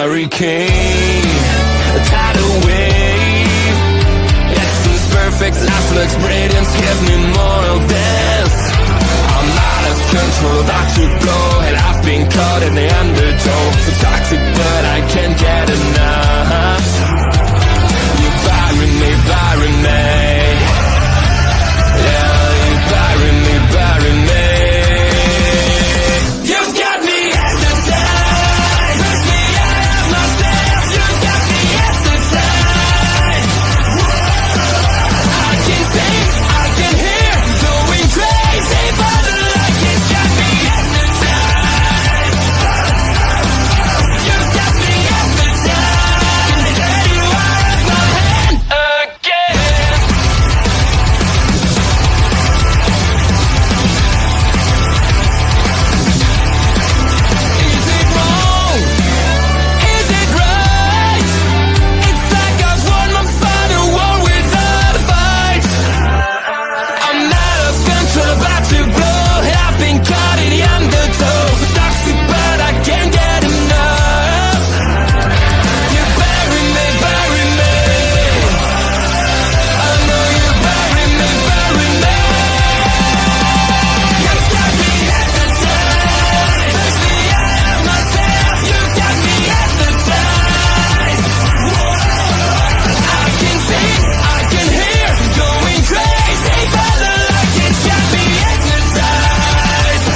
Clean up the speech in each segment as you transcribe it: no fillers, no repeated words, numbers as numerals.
hurricane, a tidal wave. Excellence, perfect, life looks brilliant. Give me more of this. I'm out of control, about to blow, and I've been caught in the undertow. So toxic, but I can't get enough. You're firing me, firing me. Yeah, you're firing me, firing me. You've got me hypnotized. Push me out of myself. You've got me hypnotized. I can see, I can hear, going crazy for the light. It's got me hypnotized. You've got me hypnotized. Can get you out of my hand again. Is it wrong? Is it right? It's like I've won my final war without a fight. I'm out of control, about to blow, and I've been caught in the undertow. So toxic, but I can't get enough. You bury me, bury me. I know you bury me, bury me. You've got me hypnotized. Push me out of myself. You've got me hypnotized. I can see, I can hear, going crazy for the light. It's got me hypnotized.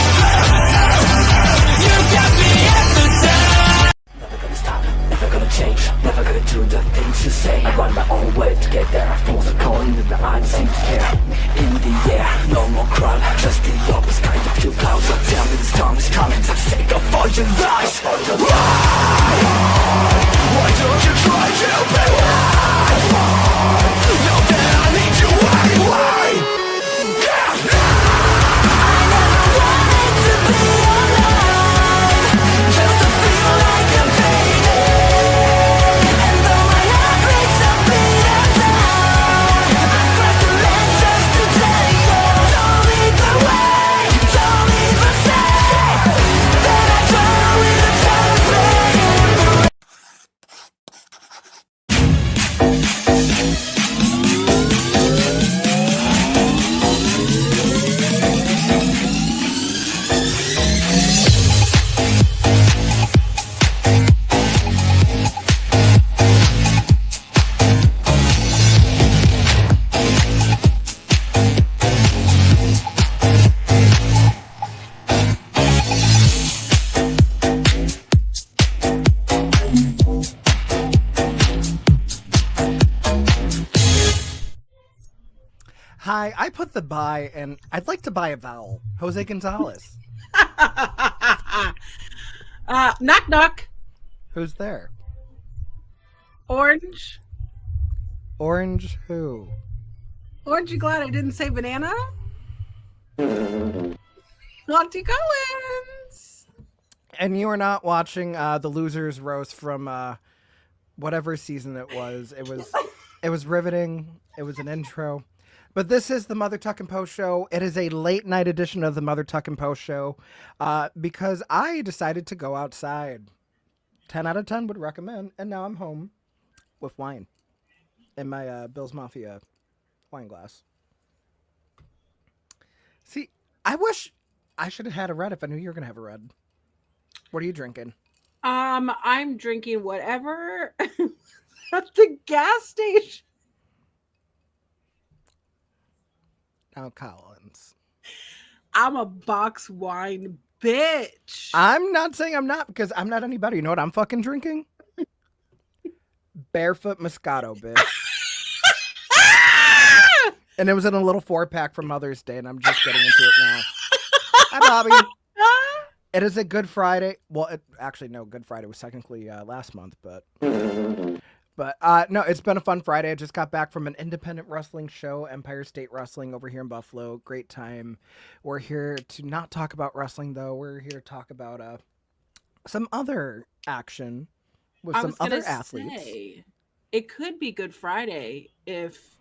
You've got me hypnotized. Never gonna stop, never gonna change, never gonna do the things you say. I run my own way to get there. Fools are calling and the eyes seem to care. In the air, no more crowd, just the opposite kind of few clouds. So tell me this time is coming, for the sake of all your lies. Why don't you try to be wise? Know that I need you anyway. I never wanted to be alive, just to feel like I'm fading. And though my heart breaks a beat at time, I cross the land just to tell you. Don't lead the way, don't even say that I drown with a child flame. Hi, I put the buy, and I'd like to buy a vowel. Jose Gonzalez. Knock knock. Who's there? Orange. Orange who? Aren't you glad I didn't say banana? Auntie Collins. And you are not watching the losers roast from whatever season it was. It was riveting. It was an intro. But this is the Mother Tuck and Post show. It is a late night edition of the Mother Tuck and Post show because I decided to go outside. 10 out of 10 would recommend. And now I'm home with wine in my Bill's Mafia wine glass. See, I wish I should have had a red if I knew you were going to have a red. What are you drinking? I'm drinking whatever at the gas station. Now, Collins. I'm a box wine bitch. I'm not saying I'm not because I'm not any better. You know what I'm fucking drinking? Barefoot Moscato, bitch. And it was in a little 4-pack for Mother's Day, and I'm just getting into it now. Hi, Bobby. It is a Good Friday. Well, actually, no, Good Friday was technically last month, but no, it's been a fun Friday. I just got back from an independent wrestling show, Empire State Wrestling over here in Buffalo. Great time. We're here to not talk about wrestling, though. We're here to talk about some other action with some other athletes. It could be Good Friday if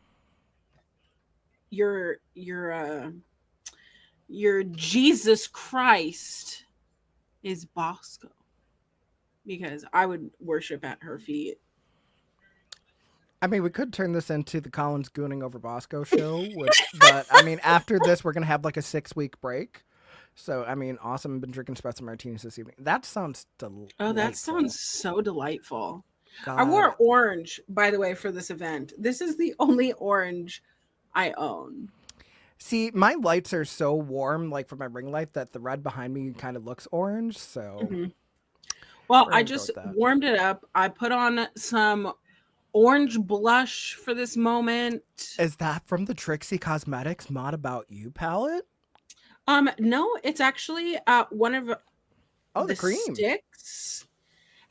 your Jesus Christ is Bosco. because I would worship at her feet. I mean, we could turn this into the Collins Gooning over Bosco show, but I mean, after this, we're gonna have like a 6-week break. So, I mean, awesome. I've been drinking espresso martinis this evening. That sounds delightful. Oh, that sounds so delightful. God. I wore orange, by the way, for this event. This is the only orange I own. See, my lights are so warm, like for my ring light, that the red behind me kind of looks orange. So, Well, We're I gonna go just with that. warmed it up. I put on some orange blush for this moment. is that from the Trixie Cosmetics Mod About You palette? No, it's actually one of Oh, the cream. sticks,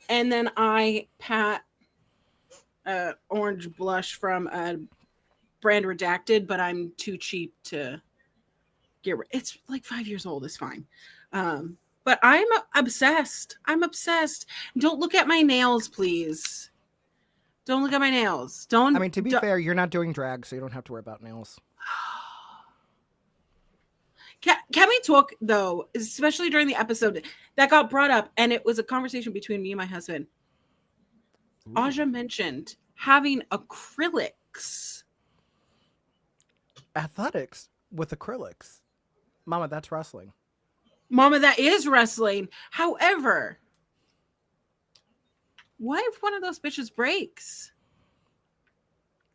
and then I pat orange blush from a brand Redacted, but I'm too cheap to get rid. It's like 5 years old. It's fine. But I'm obsessed. I'm obsessed. Don't look at my nails, please. Don't look at my nails. Don't. I mean, to be fair, you're not doing drag, so you don't have to worry about nails. Can we talk, though, especially during the episode that got brought up, and it was a conversation between me and my husband. Aja mentioned having acrylics. Athletics with acrylics. Mama, that's wrestling. Mama, that is wrestling. However, what if one of those bitches breaks?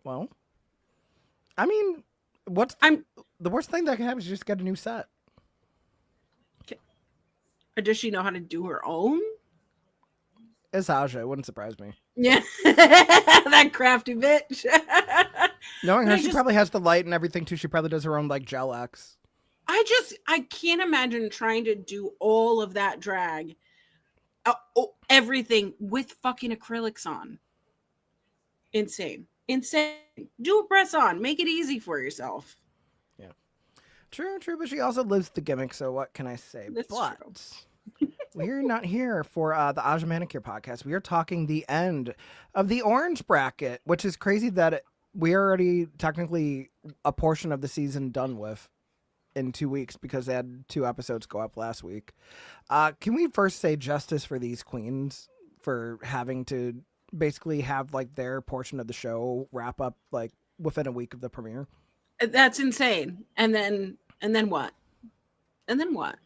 Well, I mean, the worst thing that can happen is just get a new set. Or does she know how to do her own? It's Aja. It wouldn't surprise me. Yeah, that crafty bitch. Knowing her, I she just- probably has the light and everything too. She probably does her own like gel X. I can't imagine trying to do all of that drag, everything with fucking acrylics on. Insane. Do a press on. Make it easy for yourself. True, but she also lives the gimmick, so what can I say? That's But we're not here for the Aja Manicure podcast. We are talking the end of the orange bracket, which is crazy that we are already technically a portion of the season done with in 2 weeks because they had 2 episodes go up last week. Can we first say justice for these queens for having to basically have like their portion of the show wrap up like within a week of the premiere? That's insane. And then what? And then what?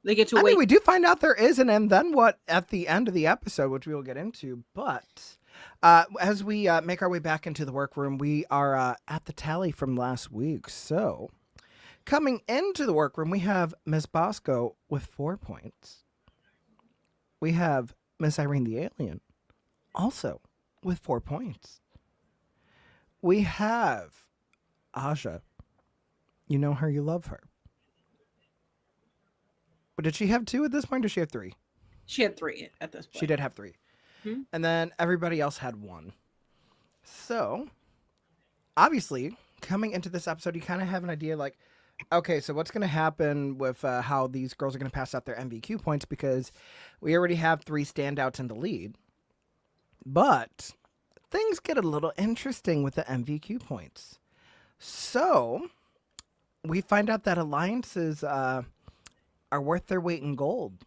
They get to I wait. mean, we do find out there is an and then what at the end of the episode, which we will get into. But as we make our way back into the workroom, we are at the tally from last week. So coming into the workroom, we have Miss Bosco with 4 points. We have Miss Irene the Alien also with 4 points. We have Aja. You know her, you love her. But did she have 2 at this point, or did she have 3? She had 3 at this point. She did have 3. Hmm? And then everybody else had 1. So, obviously, coming into this episode, you kind of have an idea like, okay, so what's going to happen with how these girls are going to pass out their MVQ points, because we already have 3 standouts in the lead. But things get a little interesting with the MVQ points. So, we find out that alliances are worth their weight in gold.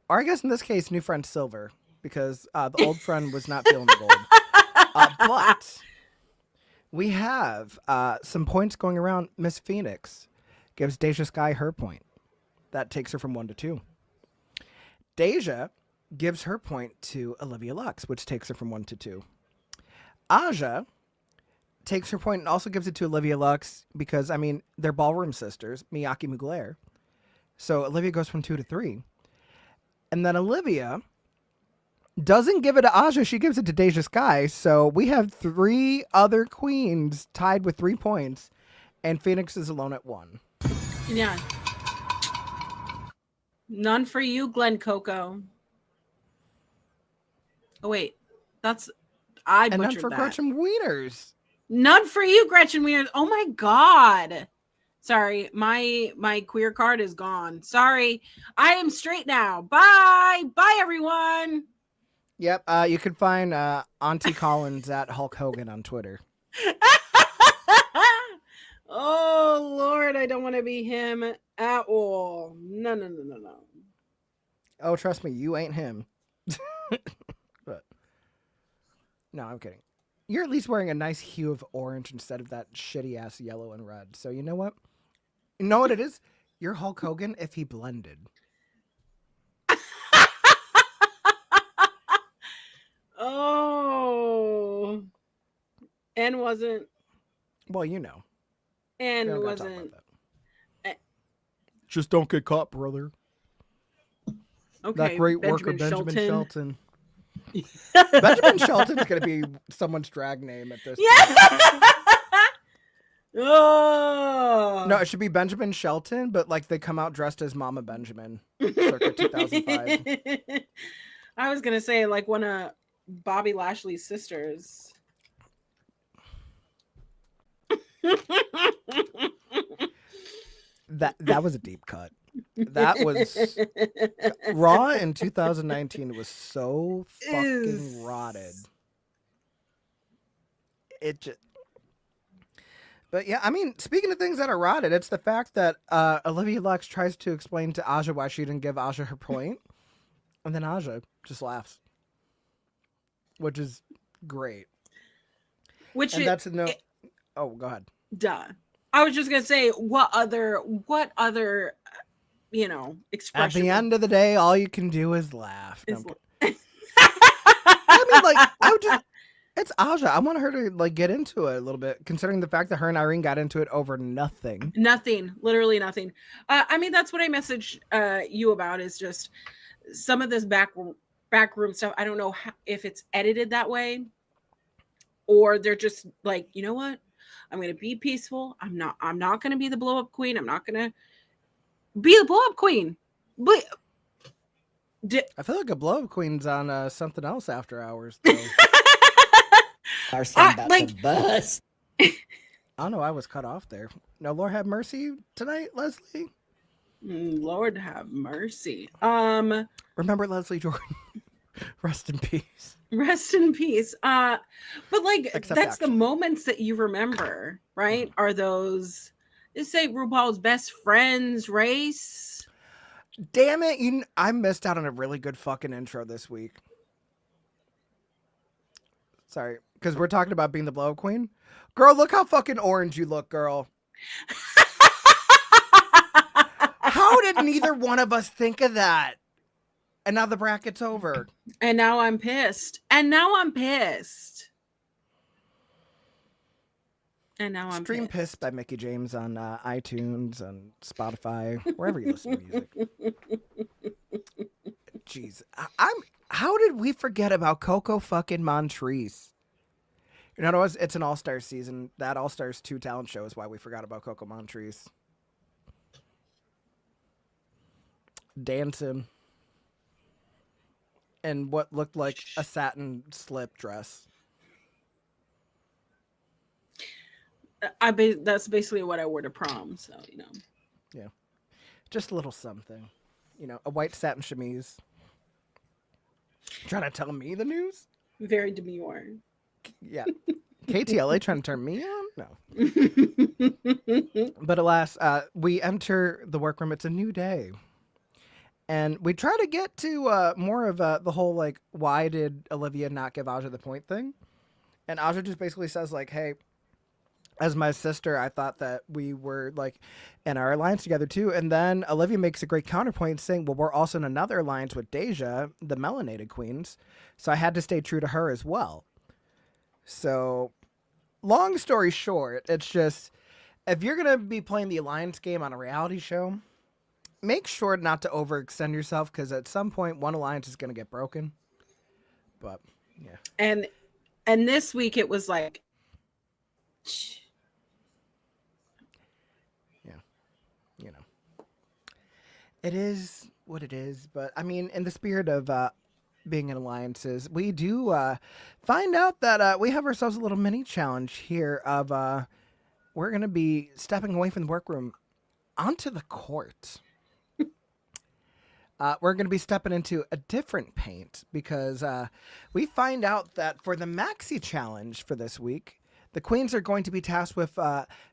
Or I guess in this case, new friend silver, because the old friend was not feeling the gold. But we have some points going around. Miss Phoenix gives Deja Sky her point. That takes her from 1 to 2. Deja gives her point to Olivia Lux, which takes her from 1 to 2. Aja takes her point and also gives it to Olivia Lux because, I mean, they're ballroom sisters, Miyake Mugler. So Olivia goes from 2 to 3. And then Olivia doesn't give it to Aja. She gives it to Deja Sky. So we have 3 other queens tied with 3 points. And Phoenix is alone at 1. Yeah. None for you, Glen Coco. Oh, wait. I And none butchered for that. Gretchen Wieners. None for you, Gretchen Wieners. Oh my God. Sorry, my queer card is gone. Sorry. I am straight now. Bye. Bye, everyone. Yep. You can find Auntie Collins at Hulk Hogan on Twitter. Oh, Lord. I don't want to be him at all. No. Oh, trust me, you ain't him. But no, I'm kidding. You're at least wearing a nice hue of orange instead of that shitty ass yellow and red. So you know what? You know what it is? You're Hulk Hogan if he blended. Oh, and wasn't Well, you know. We and don't gotta talk wasn't about that. Just don't get caught, brother. okay. That great worker, Benjamin Benjamin Shelton. Shelton. Benjamin Shelton's gonna be someone's drag name at this point. Yeah. Oh No, it should be Benjamin Shelton, but like they come out dressed as Mama Benjamin, circa 2005. I was gonna say like one of Bobby Lashley's sisters. That was a deep cut. That was Raw in 2019 was so fucking rotted. It just. But yeah, I mean, speaking of things that are rotted, it's the fact that Olivia Lux tries to explain to Aja why she didn't give Aja her point, and then Aja just laughs, which is great. Which And is, that's no. Oh, go ahead. duh. I was just gonna say what other At expression the end of the day, all you can do is laugh. No, is I'm kidding. I mean, like, I would just. It's Aja. I want her to like get into it a little bit, considering the fact that her and Irene got into it over nothing. nothing, literally nothing. I mean, that's what I messaged you about is just some of this backroom stuff. I don't know if it's edited that way, or they're just like, you know what? I'm gonna be peaceful. I'm not gonna be the blow up queen. I'm not gonna be the blow up queen. But I feel like a blow up queen's on something else after hours. Though. Our son about like- to bust. I don't know. I was cut off there. No, Lord have mercy tonight, Leslie. Lord have mercy. Remember Leslie Jordan. Rest in peace. Rest in peace. But like Except that's the action. moments that you remember, right? Are those just say RuPaul's best friends race? Damn it! I missed out on a really good fucking intro this week. Sorry, because we're talking about being the blow up queen. Girl, look how fucking orange you look, girl. How did neither one of us think of that? And now the bracket's over. And now I'm pissed. And now I'm pissed. And now I'm Stream pissed. Pissed by Mickey James on iTunes and Spotify, wherever you listen to music. Jeez. How did we forget about Coco fucking Montrese? You know what it was? It's an All-Stars season. That All-Stars 2 talent show is why we forgot about Coco Montrese. Dancing. And what looked like a satin slip dress. That's basically what I wore to prom, so Yeah. Just a little something. You know, a white satin chemise. Trying to tell me the news? very demure. Yeah. KTLA trying to turn me on? No. But alas, we enter the workroom. It's a new day. And we try to get to more of the whole, like, why did Olivia not give Aja the point thing? And Aja just basically says, like, hey, as my sister, I thought that we were, like, in our alliance together, too. And then Olivia makes a great counterpoint saying, well, we're also in another alliance with Deja, the Melanated Queens. So I had to stay true to her as well. So, long story short, it's just, if you're going to be playing the alliance game on a reality show, make sure not to overextend yourself, because at some point, one alliance is going to get broken. But, yeah. And this week it was like, You know, it is what it is. But I mean, in the spirit of being in alliances, we do find out that we have ourselves a little mini challenge here of we're going to be stepping away from the workroom onto the court. We're going to be stepping into a different paint because we find out that for the Maxi Challenge for this week, the queens are going to be tasked with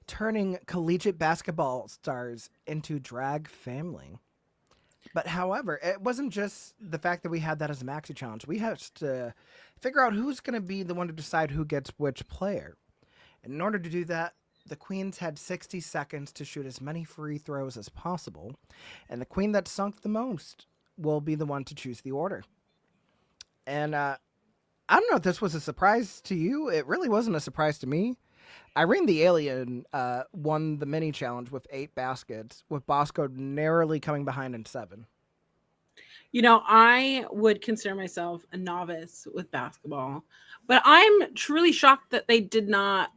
turning collegiate basketball stars into drag family. But however, it wasn't just the fact that we had that as a maxi challenge. We had to figure out who's going to be the one to decide who gets which player. And in order to do that, the queens had 60 seconds to shoot as many free throws as possible, and the queen that sunk the most will be the one to choose the order. And I don't know if this was a surprise to you. It really wasn't a surprise to me. Irene the Alien won the mini challenge with 8 baskets, with Bosco narrowly coming behind in 7. You know, I would consider myself a novice with basketball, but I'm truly shocked that they did not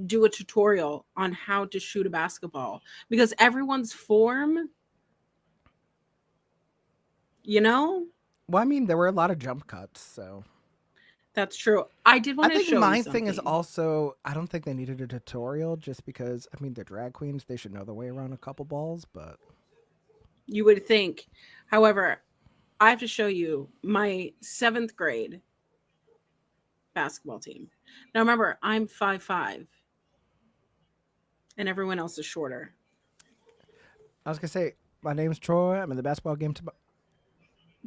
do a tutorial on how to shoot a basketball, because everyone's form, you know. Well, I mean, there were a lot of jump cuts, so That's true. I did want I to think show my you thing is something. also I don't think they needed a tutorial just because I mean they're drag queens, they should know their way around a couple balls, but You would think. However, I have to show you my 7th grade basketball team. Now remember, I'm 5'5", and everyone else is shorter. I was gonna say my name's Troy. I'm in the basketball game.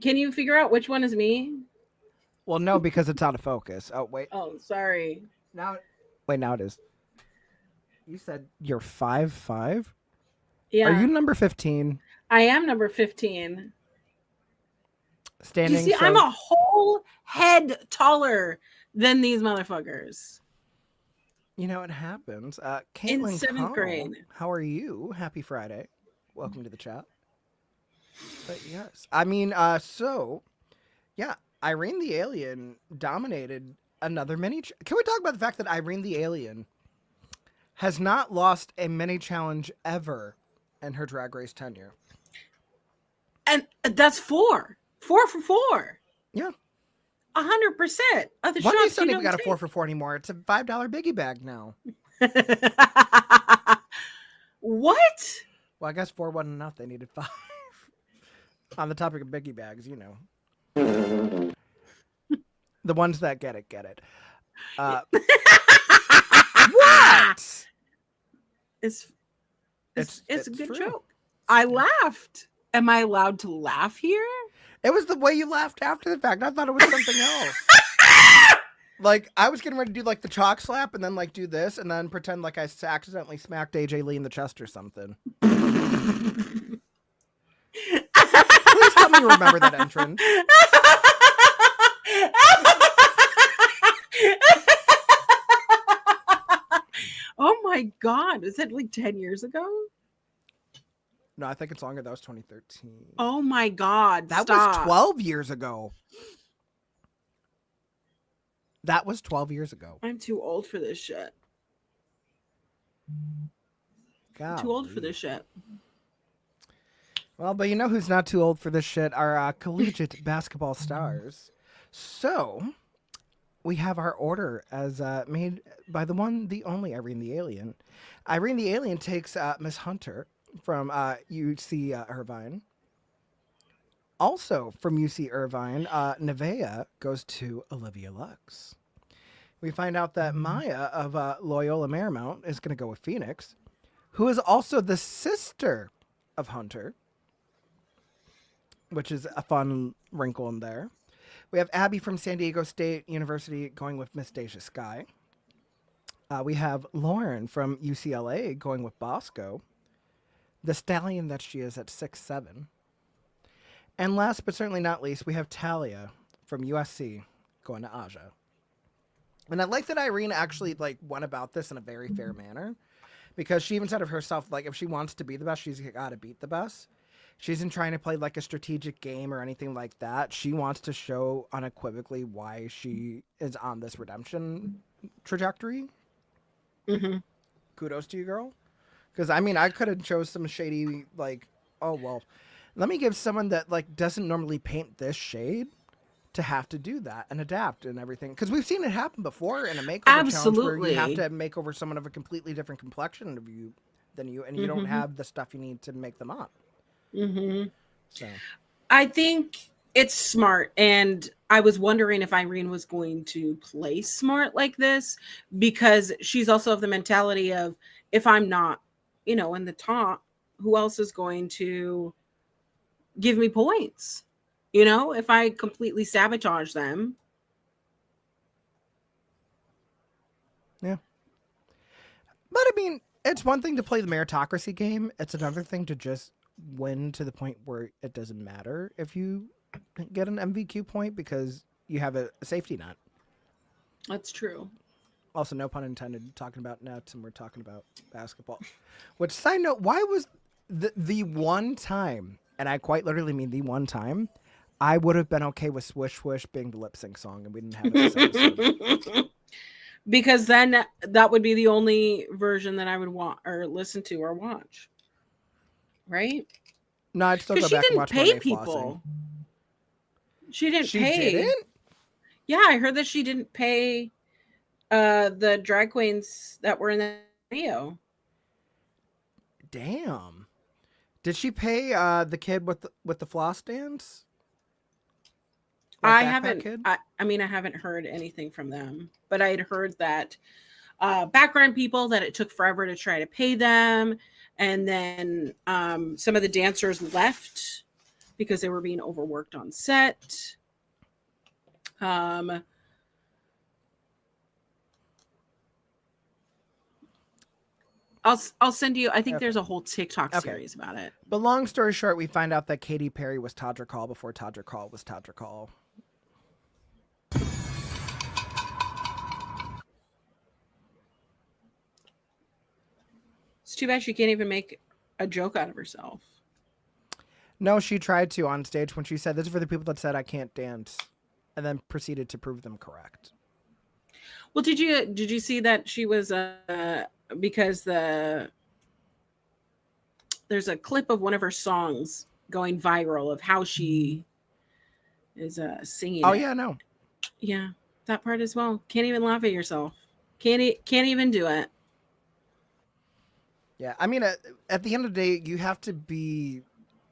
Can you figure out which one is me? Well, no, because it's out of focus. Oh wait, Oh, sorry. now now it is. You said you're 5'5". Yeah, Are you number 15? I am number 15. Standing. You see, so, I'm a whole head taller than these motherfuckers. You know, it happens. In Caitlin 7th Connell, grade. how are you? Happy Friday. Welcome to the chat. But yes, I mean, so yeah, Irene the Alien dominated another mini. Can we talk about the fact that Irene the Alien has not lost a mini challenge ever in her Drag Race tenure? And that's 4 for 4. Yeah. 100% of the One shots Piece don't you even got a take. 4 for 4 anymore. It's a $5 biggie bag now. What? Well, I guess 4 wasn't enough. They needed 5. On the topic of biggie bags, you know. The ones that get it, get it. What? It's a good true. joke. I laughed. Am I allowed to laugh here? It was the way you laughed after the fact. I thought it was something else. Like, I was getting ready to do, like, the chalk slap and then, like, do this and then pretend like I accidentally smacked AJ Lee in the chest or something. Please tell me you remember that entrance. Oh my God. Was that like 10 years ago? No, I think it's longer. That was 2013. Oh my God. That Stop. was 12 years ago. That was 12 years ago. I'm too old for this shit. Too old for this shit. Well, but you know who's not too old for this shit? Our collegiate basketball stars. So, we have our order as made by the one, the only Irene the Alien. Irene the Alien takes Miss Hunter from UC Irvine. Also from UC Irvine, Nevaeh goes to Olivia Lux. We find out that Maya of Loyola Marymount is going to go with Phoenix, who is also the sister of Hunter, which is a fun wrinkle in there. We have Abby from San Diego State University going with Miss Deja Sky. We have Lauren from UCLA going with Bosco, the stallion that she is at 6'7". And last but certainly not least, we have Talia from USC going to Aja. And I like that Irene actually like went about this in a very fair manner, because she even said of herself, like, if she wants to be the best, she's got to beat the best. She isn't trying to play like a strategic game or anything like that. She wants to show unequivocally why she is on this redemption trajectory. Mm-hmm. Kudos to you, girl. Because I mean, I could have chose some shady, like, oh well, let me give someone that like doesn't normally paint this shade to have to do that and adapt and everything. Because we've seen it happen before in a makeover challenge where you have to make over someone of a completely different complexion of you than you, and you don't have the stuff you need to make them up. Mm-hmm. So I think it's smart, and I was wondering if Irene was going to play smart like this, because she's also of the mentality of, if I'm not, in the top, who else is going to give me points. You know, if I completely sabotage them. Yeah. But I mean, it's one thing to play the meritocracy game. It's another thing to just win to the point where it doesn't matter if you get an MVQ point because you have a safety net. That's true. Also, no pun intended, talking about nets and we're talking about basketball. Which, side note, why was the one time, and I quite literally mean the one time, I would have been okay with Swish Swish being the lip sync song and we didn't have it this episode. Because then that would be the only version that I would want or listen to or watch. Right? No, I'd still go Because she back and didn't watch pay Monet people. flossing. She didn't She pay. didn't? Yeah, I heard that she didn't pay the drag queens that were in the video. Damn. Did she pay the kid with the floss dance? I Backpack haven't. Kid? I mean, I haven't heard anything from them, but I had heard that background people that it took forever to try to pay them, and then some of the dancers left because they were being overworked on set. I'll send you. I think there's a whole TikTok series about it. But long story short, we find out that Katy Perry was Todrick Hall before Todrick Hall was Todrick Hall. It's too bad she can't even make a joke out of herself. No, she tried to on stage when she said, "This is for the people that said I can't dance," and then proceeded to prove them correct. Well, did you see that she was because there's a clip of one of her songs going viral of how she is singing. Oh it. yeah, no. Yeah, that part as well. Can't even laugh at yourself. Can't even do it. Yeah, I mean, at the end of the day, you have to be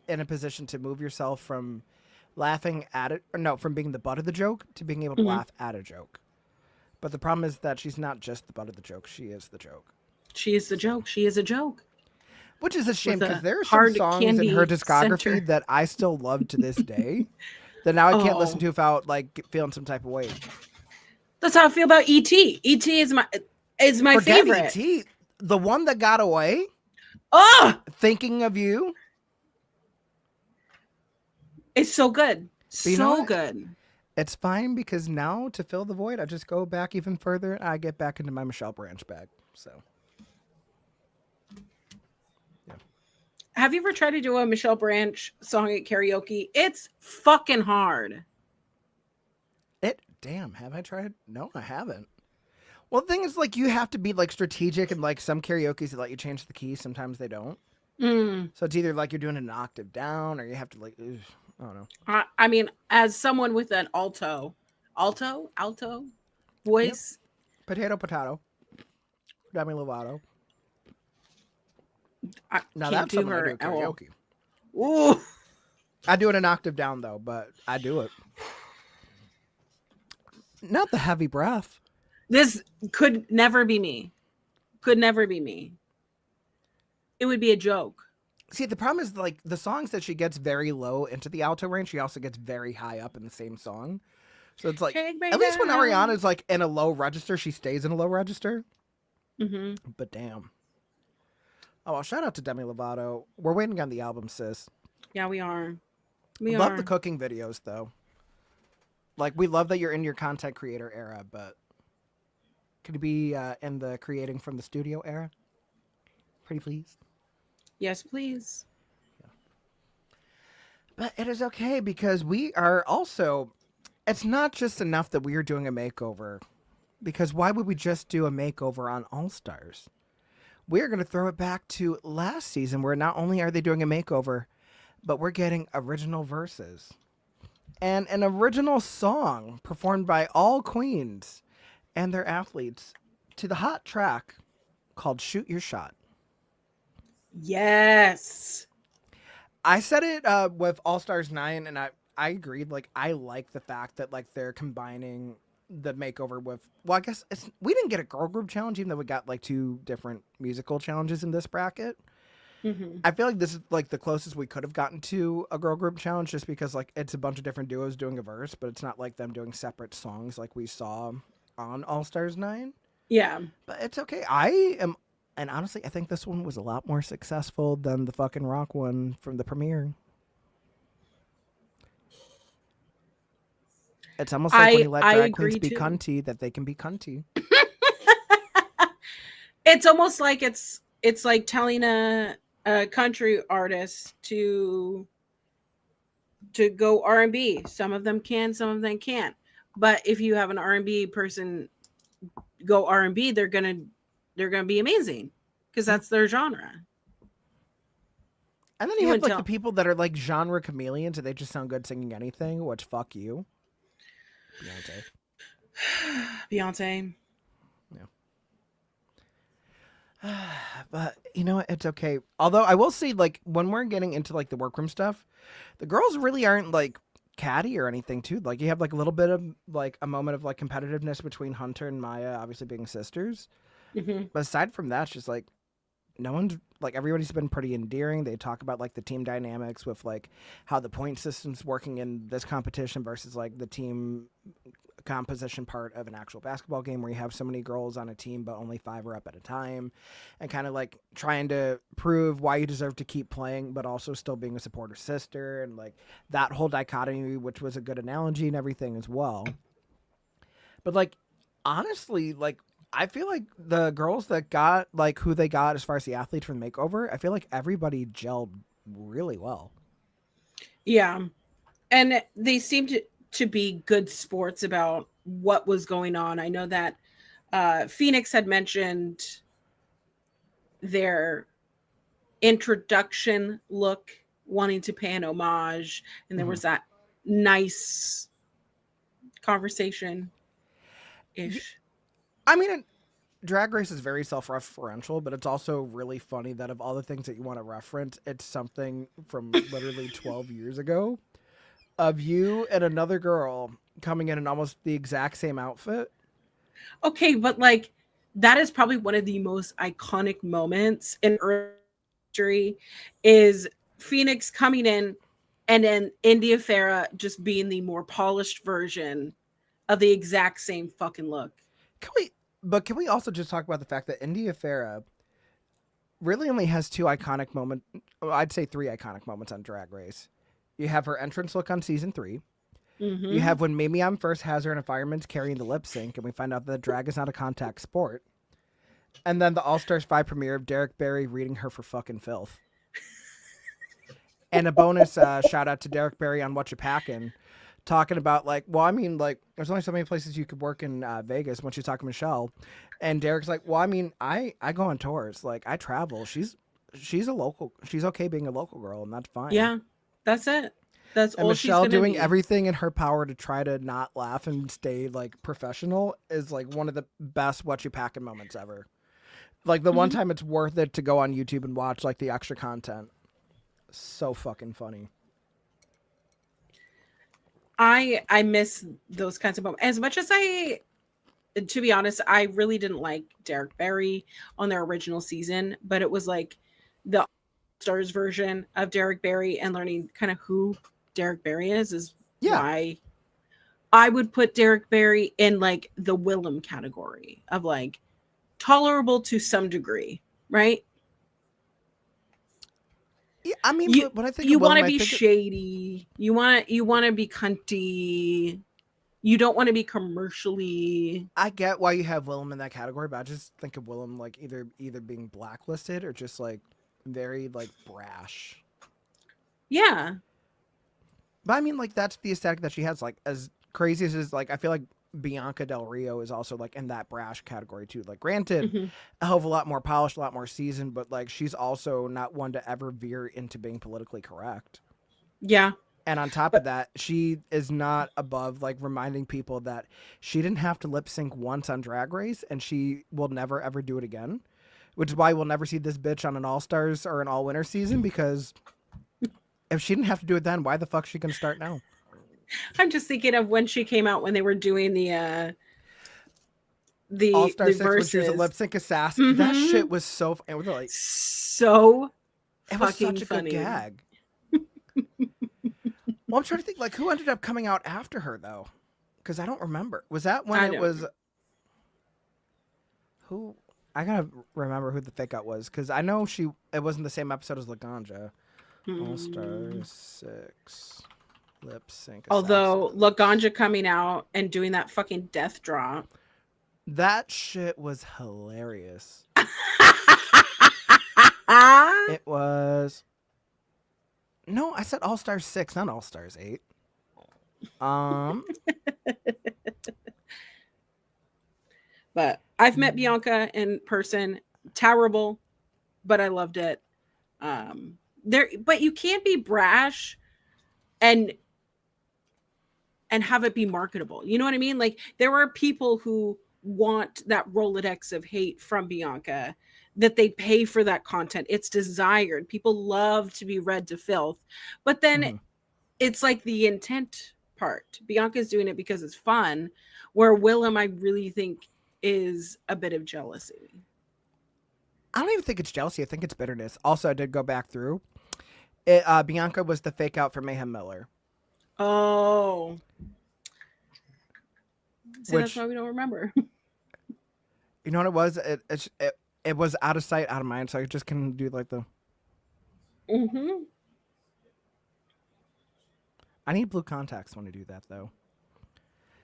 in a position to move yourself from laughing at it, or no, from being the butt of the joke to being able to laugh at a joke. But the problem is that she's not just the butt of the joke; she is the joke. She is the joke. She is a joke. Which is a shame With a because there are some hard songs in candy her discography center. that I still love to this day. That now I can't listen Oh. to without like feeling some type of way. That's how I feel about E.T. E.T. is my Forget favorite. E.T., the one that got away. Oh, Thinking of you. it's so good. But you know So what? good. It's fine because now to fill the void, I just go back even further. And I get back into my Michelle Branch bag. So Have you ever tried to do a Michelle Branch song at karaoke? It's fucking hard. damn, have I tried? No, I haven't. Well, the thing is, like, you have to be like strategic, and like some karaoke's that let you change the key. Sometimes they don't. So it's either like you're doing an octave down, or you have to like, I don't know. I mean, as someone with an alto voice, Potato. Demi Lovato. I Now can't that's do something I her do at at all. karaoke. Ooh. I do it an octave down though, but I do it. Not the heavy breath. This could never be me. Could never be me. It would be a joke. See, the problem is like the songs that she gets very low into the alto range, she also gets very high up in the same song. So it's like, Take me at least when down. Ariana's like in a low register, she stays in a low register. Mm-hmm. But damn. Oh, well, shout out to Demi Lovato. We're waiting on the album, sis. Yeah, we are. We Love are. the cooking videos, though. Like, we love that you're in your content creator era, but could you be in the creating from the studio era? Pretty please. Yes, please. But it is okay because we are also, it's not just enough that we are doing a makeover, because why would we just do a makeover on All Stars? We're going to throw it back to last season where not only are they doing a makeover, but we're getting original verses and an original song performed by all queens and their athletes to the hot track called Shoot Your Shot. Yes. I said it with All Stars 9, and I agreed. Like, I like the fact that like they're combining the makeover with, well, I guess we didn't get a girl group challenge, even though we got like 2 different musical challenges in this bracket. Mm-hmm. I feel like this is like the closest we could have gotten to a girl group challenge, just because like it's a bunch of different duos doing a verse, but it's not like them doing separate songs like we saw on All Stars 9. Yeah. But it's okay. And honestly, I think this one was a lot more successful than the fucking rock one from the premiere. It's almost like when you let I drag queens agree be too. cunty, that they can be cunty. It's almost like it's like telling a country artist to go R&B. Some of them can, some of them can't. But if you have an R&B person go R&B, they're gonna be amazing because that's their genre. And then You you have wouldn't like tell. the people that are like genre chameleons and they just sound good singing anything, which fuck you. Beyonce. Beyonce. But you know what? It's okay. Although I will say, like, when we're getting into like the workroom stuff, the girls really aren't like catty or anything too. Like you have like a little bit of like a moment of like competitiveness between Hunter and Maya, obviously being sisters. Mm-hmm. But aside from that, it's just like no one's like, everybody's been pretty endearing. They talk about like the team dynamics with like how the point system's working in this competition versus like the team composition part of an actual basketball game where you have so many girls on a team but only 5 are up at a time, and kind of like trying to prove why you deserve to keep playing but also still being a supporter sister, and like that whole dichotomy, which was a good analogy and everything as well. But like honestly, like I feel like the girls that got like who they got as far as the athletes from Makeover, I feel like everybody gelled really well. Yeah, and they seemed to be good sports about what was going on. I know that Phoenix had mentioned their introduction look, wanting to pay an homage, and there was that nice conversation ish. I mean, Drag Race is very self-referential, but it's also really funny that of all the things that you want to reference, it's something from literally 12 years ago of you and another girl coming in almost the exact same outfit. Okay, but like that is probably one of the most iconic moments in early history is Phoenix coming in and then India Farah just being the more polished version of the exact same fucking look. Can we also just talk about the fact that India Farah really only has 2 iconic moments, I'd say 3 iconic moments on Drag Race. You have her entrance look on season 3. Mm-hmm. You have when Mimi on first has her in a fireman's carrying the lip sync, and we find out that drag is not a contact sport. And then the All Stars 5 premiere of Derek Barry reading her for fucking filth. And a bonus shout out to Derek Barry on What You Packin', talking about like, well, I mean, like, there's only so many places you could work in Vegas when she's talking to Michelle. And Derek's like, well, I mean, I go on tours. Like, I travel. She's a local. She's okay being a local girl, and that's fine. Yeah, that's it. That's And all Michelle she's gonna doing be. everything in her power to try to not laugh and stay like professional is like one of the best What You Packin' moments ever. Like the one time it's worth it to go on YouTube and watch like the extra content. So fucking funny. I miss those kinds of moments. As much as to be honest, I really didn't like Derek Barry on their original season, but it was like the Stars version of Derek Barry, and learning kind of who Derek Barry is why I would put Derek Barry in like the Willem category of like tolerable to some degree, right? Yeah, I mean, You but I think you of Willem, want to I be think shady. You want to be cunty. You don't want to be commercially. I get why you have Willem in that category, but I just think of Willem like either being blacklisted or just like very like brash. Yeah. But I mean, like that's the aesthetic that she has. Like as crazy as it is, like I feel like Bianca Del Rio is also like in that brash category too. Like granted, a hell of a lot more polished, a lot more seasoned, but like she's also not one to ever veer into being politically correct. Yeah. And on top of that, she is not above like reminding people that she didn't have to lip sync once on Drag Race, and she will never ever do it again. Which is why we'll never see this bitch on an All Stars or an All Winter season, because if she didn't have to do it then, why the fuck is she gonna start now? I'm just thinking of when she came out when they were doing the All Star the 6 when she was a verses. lip sync assassin. That shit was so. And we're like, So It was fucking such a funny. good gag. Well, I'm trying to think, like, who ended up coming out after her, though? Because I don't remember. Was that when I it don't was... Who... I gotta remember who the fake out was, because I know it wasn't the same episode as Laganja. All Stars 6. Lip sync. Although Assassin. Laganja coming out and doing that fucking death drop. That shit was hilarious. It was... No, I said All Stars 6, not All Stars 8. But I've met Bianca in person. Terrible, but I loved it. But you can't be brash and have it be marketable. You know what I mean? Like, there are people who want that Rolodex of hate from Bianca, that they pay for that content. It's desired. People love to be read to filth. But then it's like the intent part. Bianca's doing it because it's fun, where Willem, I really think, is a bit of jealousy. I don't even think it's jealousy. I think it's bitterness. Also, I did go back through. Bianca was the fake out for Mayhem Miller. Oh. See, that's why we don't remember. You know what it was? It was out of sight, out of mind, so I just couldn't do like the... Mm-hmm. I need blue contacts when I do that, though.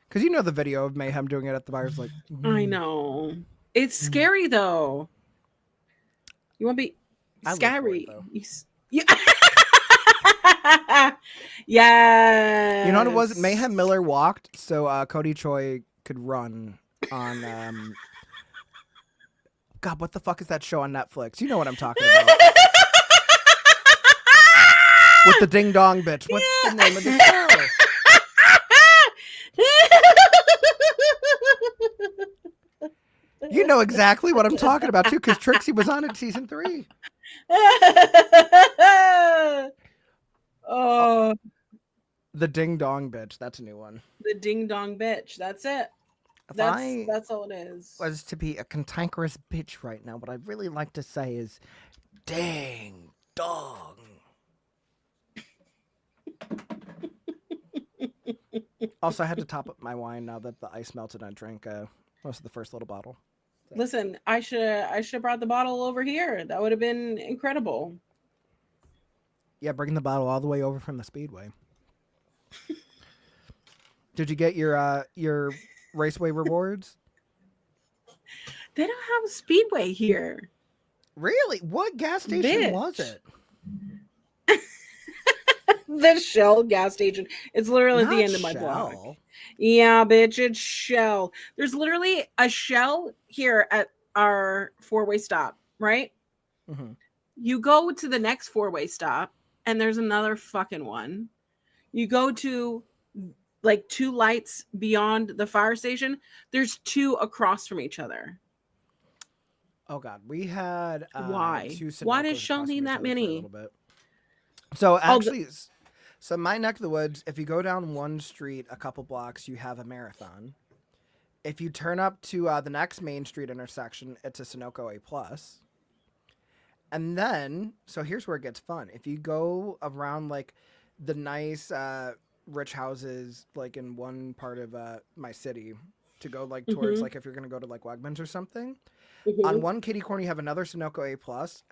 Because you know the video of Mayhem doing it at the bars, like... I know. It's scary, though. You want to be scary. Yeah. You know what it was? Mayhem Miller walked so Cody Choi could run on... God, what the fuck is that show on Netflix? You know what I'm talking about. With the ding dong bitch. What's the name of the show? You know exactly what I'm talking about, too, because Trixie was on it season 3. Oh. The ding dong bitch. That's a new one. The ding dong bitch. That's it. That's all it is. Was to be a cantankerous bitch right now, what I'd really like to say is ding dong. Also, I had to top up my wine now that the ice melted. I drank most of the first little bottle. Listen, I should have brought the bottle over here. That would have been incredible. Yeah, bringing the bottle all the way over from the Speedway. Did you get your Raceway rewards? They don't have a Speedway here. Really? What gas station was it? The Shell gas station. It's literally at the end of my block. Yeah, bitch, it's Shell. There's literally a Shell here at our 4-way stop, right? Mm-hmm. You go to the next 4-way stop, and there's another fucking one. You go to like 2 lights beyond the fire station. There's 2 across from each other. Oh God, we had why? 2 Why does Sunoco's Shell across need from each that other for a many? little bit. So actually, so my neck of the woods, if you go down one street a couple blocks, you have a Marathon. If you turn up to the next Main Street intersection, it's a Sunoco A+. And then, so here's where it gets fun. If you go around like the nice rich houses, like in one part of my city, to go like towards like if you're gonna go to like Wegmans or something, on one kitty corner you have another Sunoco A+,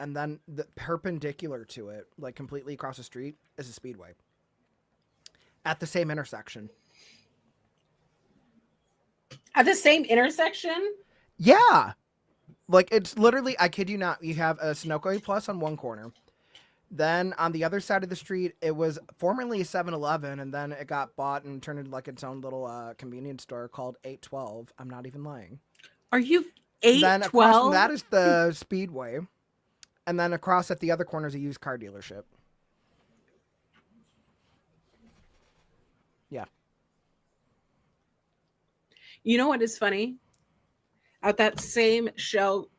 and then the perpendicular to it, like completely across the street, is a Speedway. At the same intersection. At the same intersection? Yeah. Like, it's literally, I kid you not, you have a Sunoco A+ on one corner. Then on the other side of the street, it was formerly a 7-Eleven, and then it got bought and turned into like its own little convenience store called 812. I'm not even lying. Are you Then across from 812? that is the Speedway. And then across at the other corner is a used car dealership. Yeah. You know what is funny? At that same Shell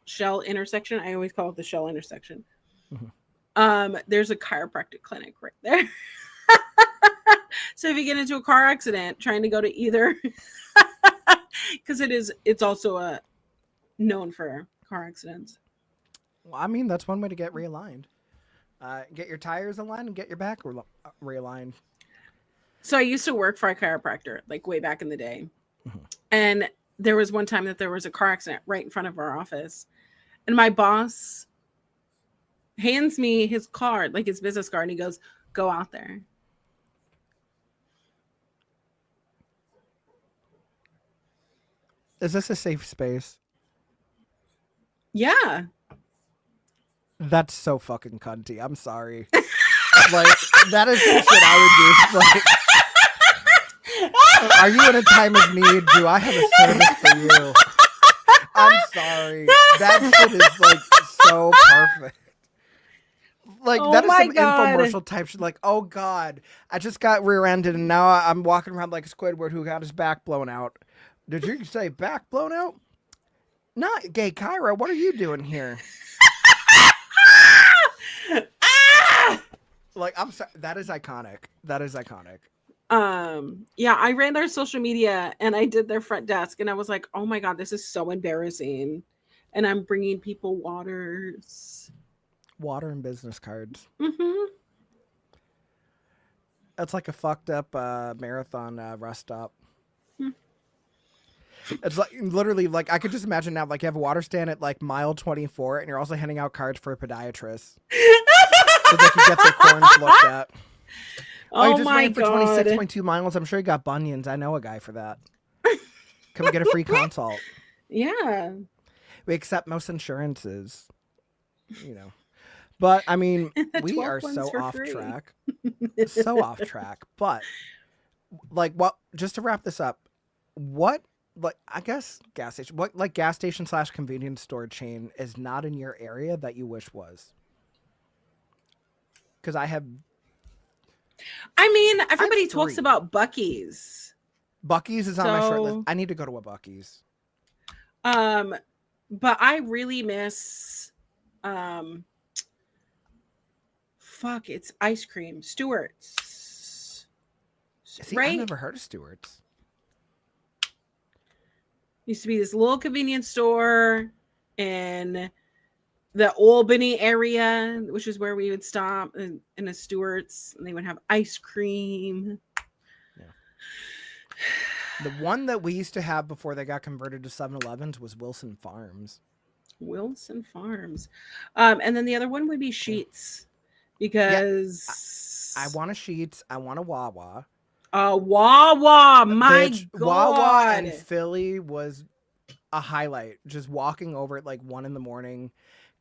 intersection, I always call it the Shell intersection. There's a chiropractic clinic right there. So if you get into a car accident trying to go to either, because it's also known for car accidents. Well, I mean, that's one way to get realigned. Get your tires aligned and get your back realigned. So I used to work for a chiropractor, like way back in the day. Mhm. And there was one time that there was a car accident right in front of our office. And my boss hands me his card, like his business card, and he goes, "Go out there." Is this a safe space? Yeah. That's so fucking cunty. I'm sorry. Like, that is some shit I would do. Like, are you in a time of need? Do I have a service for you? I'm sorry. That shit is like so perfect. Like, Oh that is my some God. infomercial type shit. Like, oh God, I just got rear-ended and now I'm walking around like Squidward who got his back blown out. Did you say back blown out? Not gay Kyra. What are you doing here? Like, I'm sorry. That is iconic. That is iconic. Yeah, I ran their social media and I did their front desk, and I was like, oh my God, this is so embarrassing. And I'm bringing people waters. Water and business cards. Mm-hmm. It's like a fucked up marathon rest stop. It's like literally like I could just imagine now, like you have a water stand at like mile 24 and you're also handing out cards for a podiatrist so they can get their corns looked at. Oh you just my ran for God. 26.2 miles. I'm sure you got bunions. I know a guy for that. Come get a free consult. Yeah. We accept most insurances, you know. But I mean, we 12 are ones so for off free. track. So off track. But like what just to wrap this up, what like I guess gas station what like gas station / convenience store chain is not in your area that you wish was? Because I have I mean, everybody talks three. about Buc-ee's. Buc-ee's is on my short list. So- I need to go to a Buc-ee's. But I really miss it's ice cream. Stewart's. See, Right? I've never heard of Stewart's. Used to be this little convenience store in the Albany area, which is where we would stop in a Stewart's, and they would have ice cream. The one that we used to have before they got converted to 7-Elevens was Wilson Farms. Wilson Farms. And then the other one would be Sheets, because I want a Sheets. I want a Wawa. Wawa, my Bitch, God. Wawa and Philly was a highlight. Just walking over at like 1 a.m,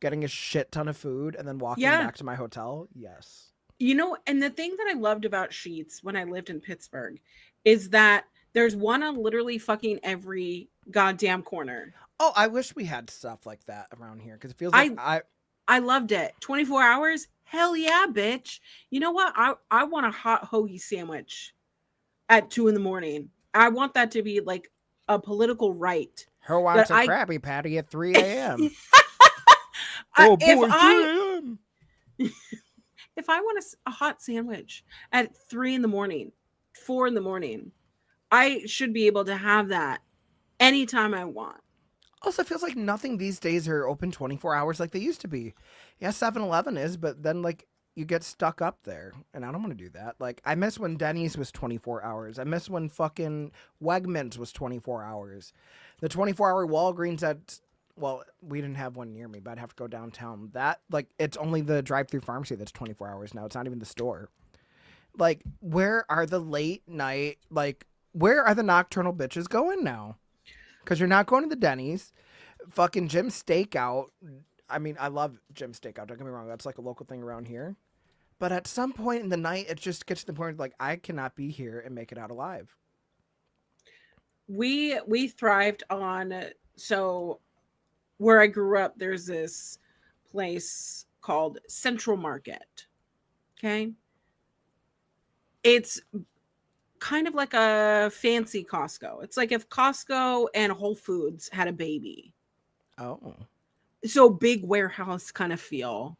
getting a shit ton of food, and then walking Yeah. back to my hotel. Yes. You know, and the thing that I loved about Sheets when I lived in Pittsburgh is that there's one on literally fucking every goddamn corner. Oh, I wish we had stuff like that around here because it feels like I loved it. 24 hours? Hell yeah, bitch. You know what? I want a hot hoagie sandwich at 2 a.m. I want that to be like a political right. Who wants But a I- Krabby Patty at 3 a.m.? I- oh if boy, I- 3 a.m. If I want a hot sandwich at 3 a.m, 4 a.m, I should be able to have that anytime I want. Also, it feels like nothing these days are open 24 hours like they used to be. Yeah, 7-Eleven is, but then like you get stuck up there, and I don't want to do that. Like I miss when Denny's was 24 hours. I miss when fucking Wegmans was 24 hours. The 24-hour Walgreens at well, we didn't have one near me, but I'd have to go downtown. That like it's only the drive-through pharmacy that's 24 hours now. It's not even the store. Like where are the late night like where are the nocturnal bitches going now? Because you're not going to the Denny's. Fucking Jim's Steakout. I mean, I love Jim's Steakout. Don't get me wrong. That's like a local thing around here. But at some point in the night, it just gets to the point like, I cannot be here and make it out alive. We thrived on, so where I grew up, there's this place called Central Market. Okay. It's kind of like a fancy Costco. It's like if Costco and Whole Foods had a baby. Oh. So big warehouse kind of feel.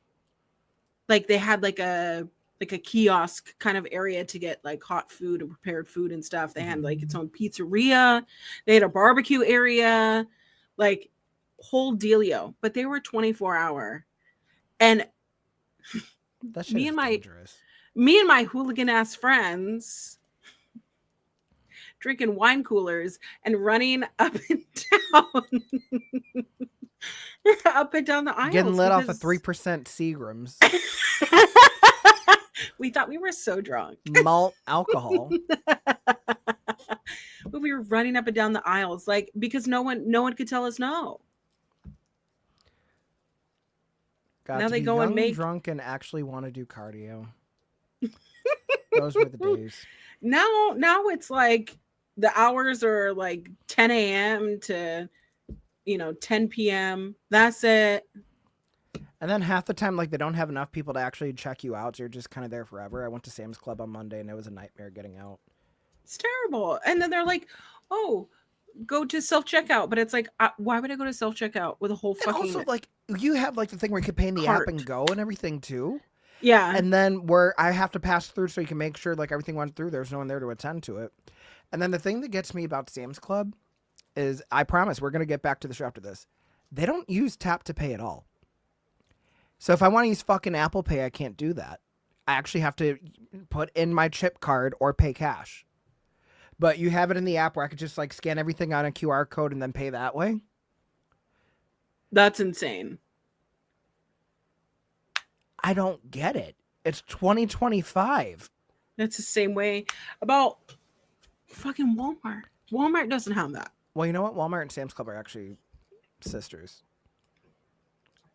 Like they had like a kiosk kind of area to get like hot food and prepared food and stuff. They had like its own pizzeria. They had a barbecue area, like whole dealio. But they were 24-hour. And That shit me is and my dangerous. me and my hooligan ass friends drinking wine coolers and running up and down up and down the aisles Getting lit off of because 3% Seagrams, we thought we were so drunk. malt alcohol. But we were running up and down the aisles like because no one could tell us no. Got Now to they be go and young, make drunk, and actually want to do cardio. Those were the days. now it's like the hours are like 10 a.m. to 10 p.m. That's it. And then half the time, like, they don't have enough people to actually check you out, so you're just kind of there forever. I went to Sam's Club on Monday, and it was a nightmare getting out. It's terrible. And then they're like, "Oh, go to self checkout," but it's like, why would I go to self checkout with a whole And fucking also, like, you have, like, the thing where you can pay in the app and cart. go and everything, too. Yeah. And then where I have to pass through so you can make sure, like, everything went through. There's no one there to attend to it. And then the thing that gets me about Sam's Club is, I promise, we're going to get back to the show after this. They don't use tap to pay at all. So if I want to use fucking Apple Pay, I can't do that. I actually have to put in my chip card or pay cash. But you have it in the app where I could just like scan everything on a QR code and then pay that way. That's insane. I don't get it. It's 2025. That's the same way about fucking Walmart. Walmart doesn't have that. Well, you know what? Walmart and Sam's Club are actually sisters.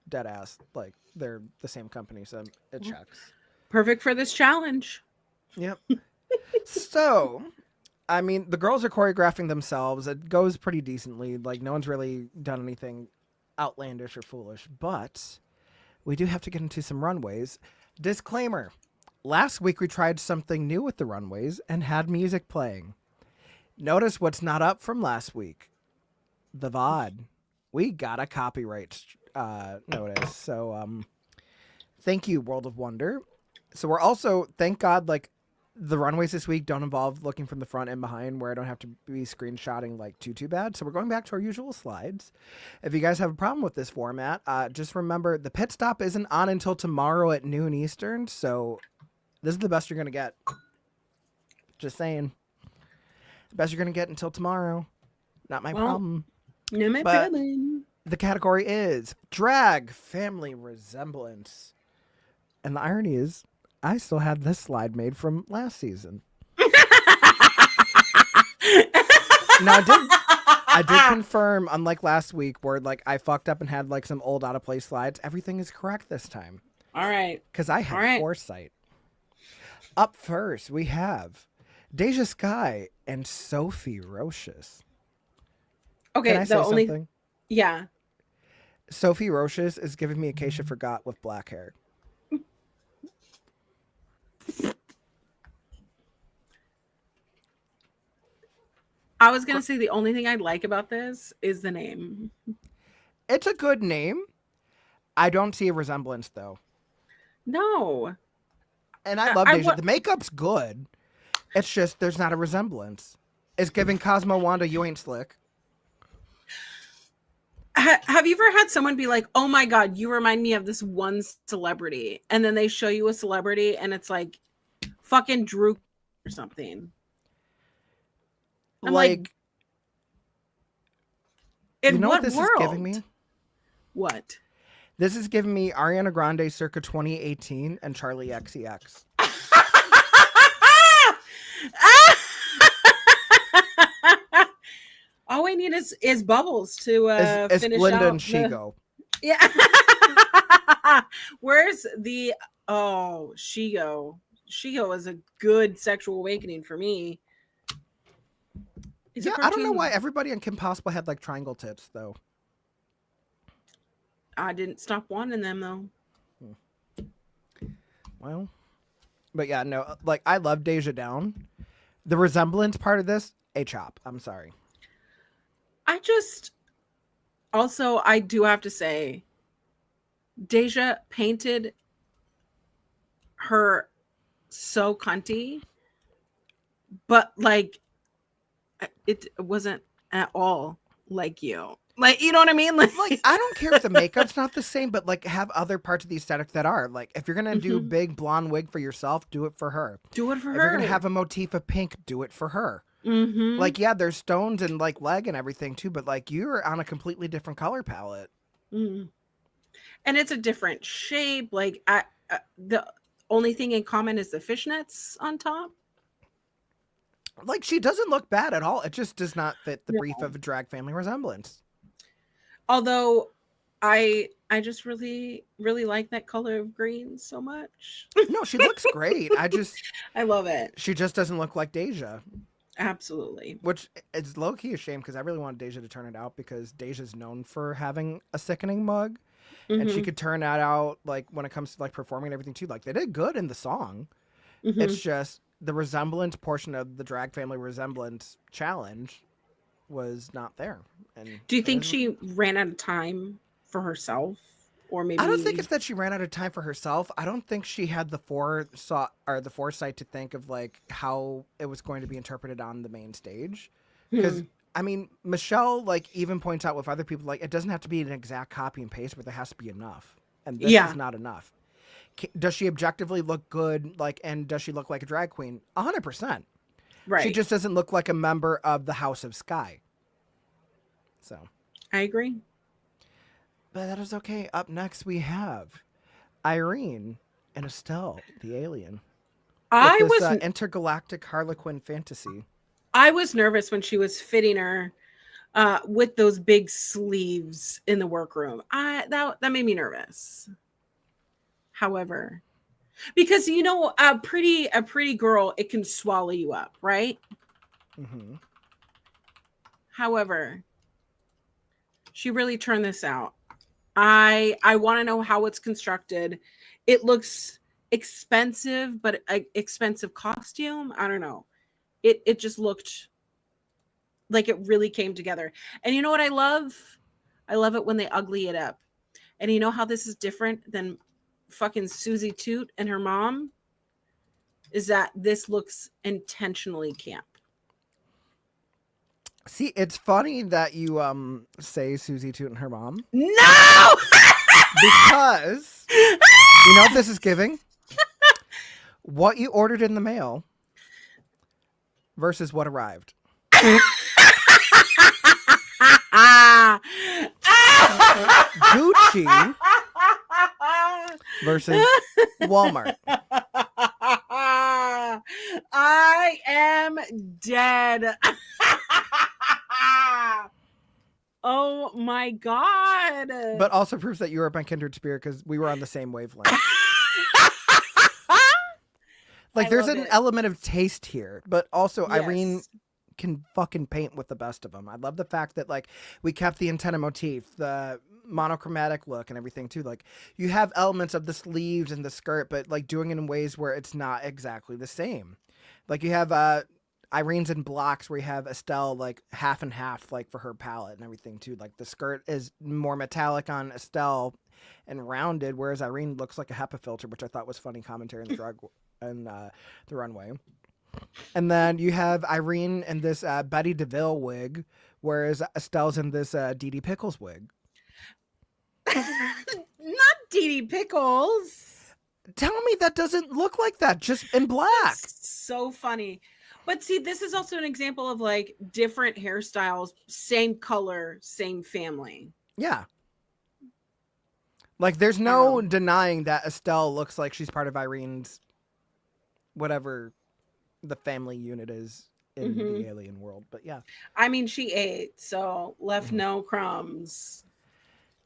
Dead ass. Like, they're the same company, so it checks. Perfect for this challenge. Yep. So, I mean, the girls are choreographing themselves. It goes pretty decently. Like, no one's really done anything outlandish or foolish. But we do have to get into some runways. Disclaimer. Last week we tried something new with the runways and had music playing. Notice what's not up from last week. The VOD. We got a copyright notice. So, thank you, World of Wonder. So we're also, thank God, like, the runways this week don't involve looking from the front and behind where I don't have to be screenshotting like too bad. So we're going back to our usual slides. If you guys have a problem with this format, just remember the pit stop isn't on until tomorrow at noon Eastern. So this is the best you're going to get. Just saying. The best you're going to get until tomorrow. Not my problem. No, my But problem. the category is drag family resemblance. And the irony is, I still had this slide made from last season. Now, I did confirm, unlike last week, where like I fucked up and had like some old out of place slides. Everything is correct this time All right. because I have foresight. Up first, we have Deja Sky and Sophie Roches. Okay. Can I say the only something? yeah. Sophie Roches is giving me Acacia Forgot with black hair. I was gonna say the only thing I like about this is the name. It's a good name. I don't see a resemblance though. No. And I love Deja. The makeup's good. It's just there's not a resemblance. It's giving Cosmo Wanda, you ain't slick. Have you ever had someone be like, "Oh my god, you remind me of this one celebrity," and then they show you a celebrity and it's like fucking Drew or something? I'm like, in you know what what this world? is giving me? What? This is giving me Ariana Grande circa 2018 and Charlie XCX. All we need is Bubbles to It's finish Linda out and Shigo. Yeah. Where's the Shigo? Shigo is a good sexual awakening for me. Yeah, I don't know why everybody on Kim Possible had like triangle tits though. I didn't stop wanting them though. Well, but yeah, no, like I love Deja Down. The resemblance part of this, a chop. I'm sorry. I do have to say, Deja painted her so cunty, but like it wasn't at all like you. Like, you know what I mean? Like, I don't care if the makeup's not the same, but like have other parts of the aesthetic that are. Like, if you're gonna do big blonde wig for yourself, do it for her. do it for If her. you're gonna have a motif of pink, do it for her. Mm-hmm. Like, yeah, there's stones and like leg and everything too, but like you're on a completely different color palette. Mm. And it's a different shape. Like, the only thing in common is the fishnets on top. Like, she doesn't look bad at all. It just does not fit the brief of a drag family resemblance. Although I just really, really like that color of green so much. No, she looks great. I love it. She just doesn't look like Deja, Absolutely. which is low key a shame because I really wanted Deja to turn it out because Deja's known for having a sickening mug, and she could turn that out like when it comes to like performing and everything too. Like they did good in the song. It's just the resemblance portion of the drag family resemblance challenge was not there. And Do you think she ran out of time for herself, or maybe? I don't think it's that she ran out of time for herself. I don't think she had the foresight to think of like how it was going to be interpreted on the main stage. Because I mean, Michelle like even points out with other people like it doesn't have to be an exact copy and paste, but there has to be enough, and this is not enough. Does she objectively look good? Like, and does she look like a drag queen? 100%. Right. She just doesn't look like a member of the House of Sky. So I agree. but that is okay. Up next, we have Irene and Estelle, the alien. I with this, was intergalactic Harlequin fantasy. I was nervous when she was fitting her with those big sleeves in the workroom. That made me nervous. However, because you know, a pretty girl, it can swallow you up, right? Mm-hmm. However, she really turned this out. I want to know how it's constructed. It looks expensive, but an expensive costume. I don't know. It just looked like it really came together. And you know what I love? I love it when they ugly it up. And you know how this is different than fucking Susie Toot and her mom? Is that this looks intentionally camp. See, it's funny that you say Susie Toot and her mom. No! Because you know what this is giving? What you ordered in the mail versus what arrived. Gucci versus Walmart. I am dead. Oh my god. But also proves that you are my kindred spirit because we were on the same wavelength. Like, there's an element of taste here, but also Irene can fucking paint with the best of them. I love the fact that, like, we kept the antenna motif, the monochromatic look and everything, too. Like, you have elements of the sleeves and the skirt, but, like, doing it in ways where it's not exactly the same. Like, you have Irene's in blocks where you have Estelle, like, half and half, like, for her palette and everything, too. Like, the skirt is more metallic on Estelle and rounded, whereas Irene looks like a HEPA filter, which I thought was funny commentary in the drug and the runway. And then you have Irene in this Betty DeVille wig, whereas Estelle's in this Dee Dee Pickles wig. Not Dee Dee Pickles. Tell me that doesn't look like that, just in black. So funny. But see, this is also an example of like different hairstyles, same color, same family. Yeah. Like, there's no denying that Estelle looks like she's part of Irene's whatever the family unit is in the alien world. But yeah. I mean, she ate, so left no crumbs.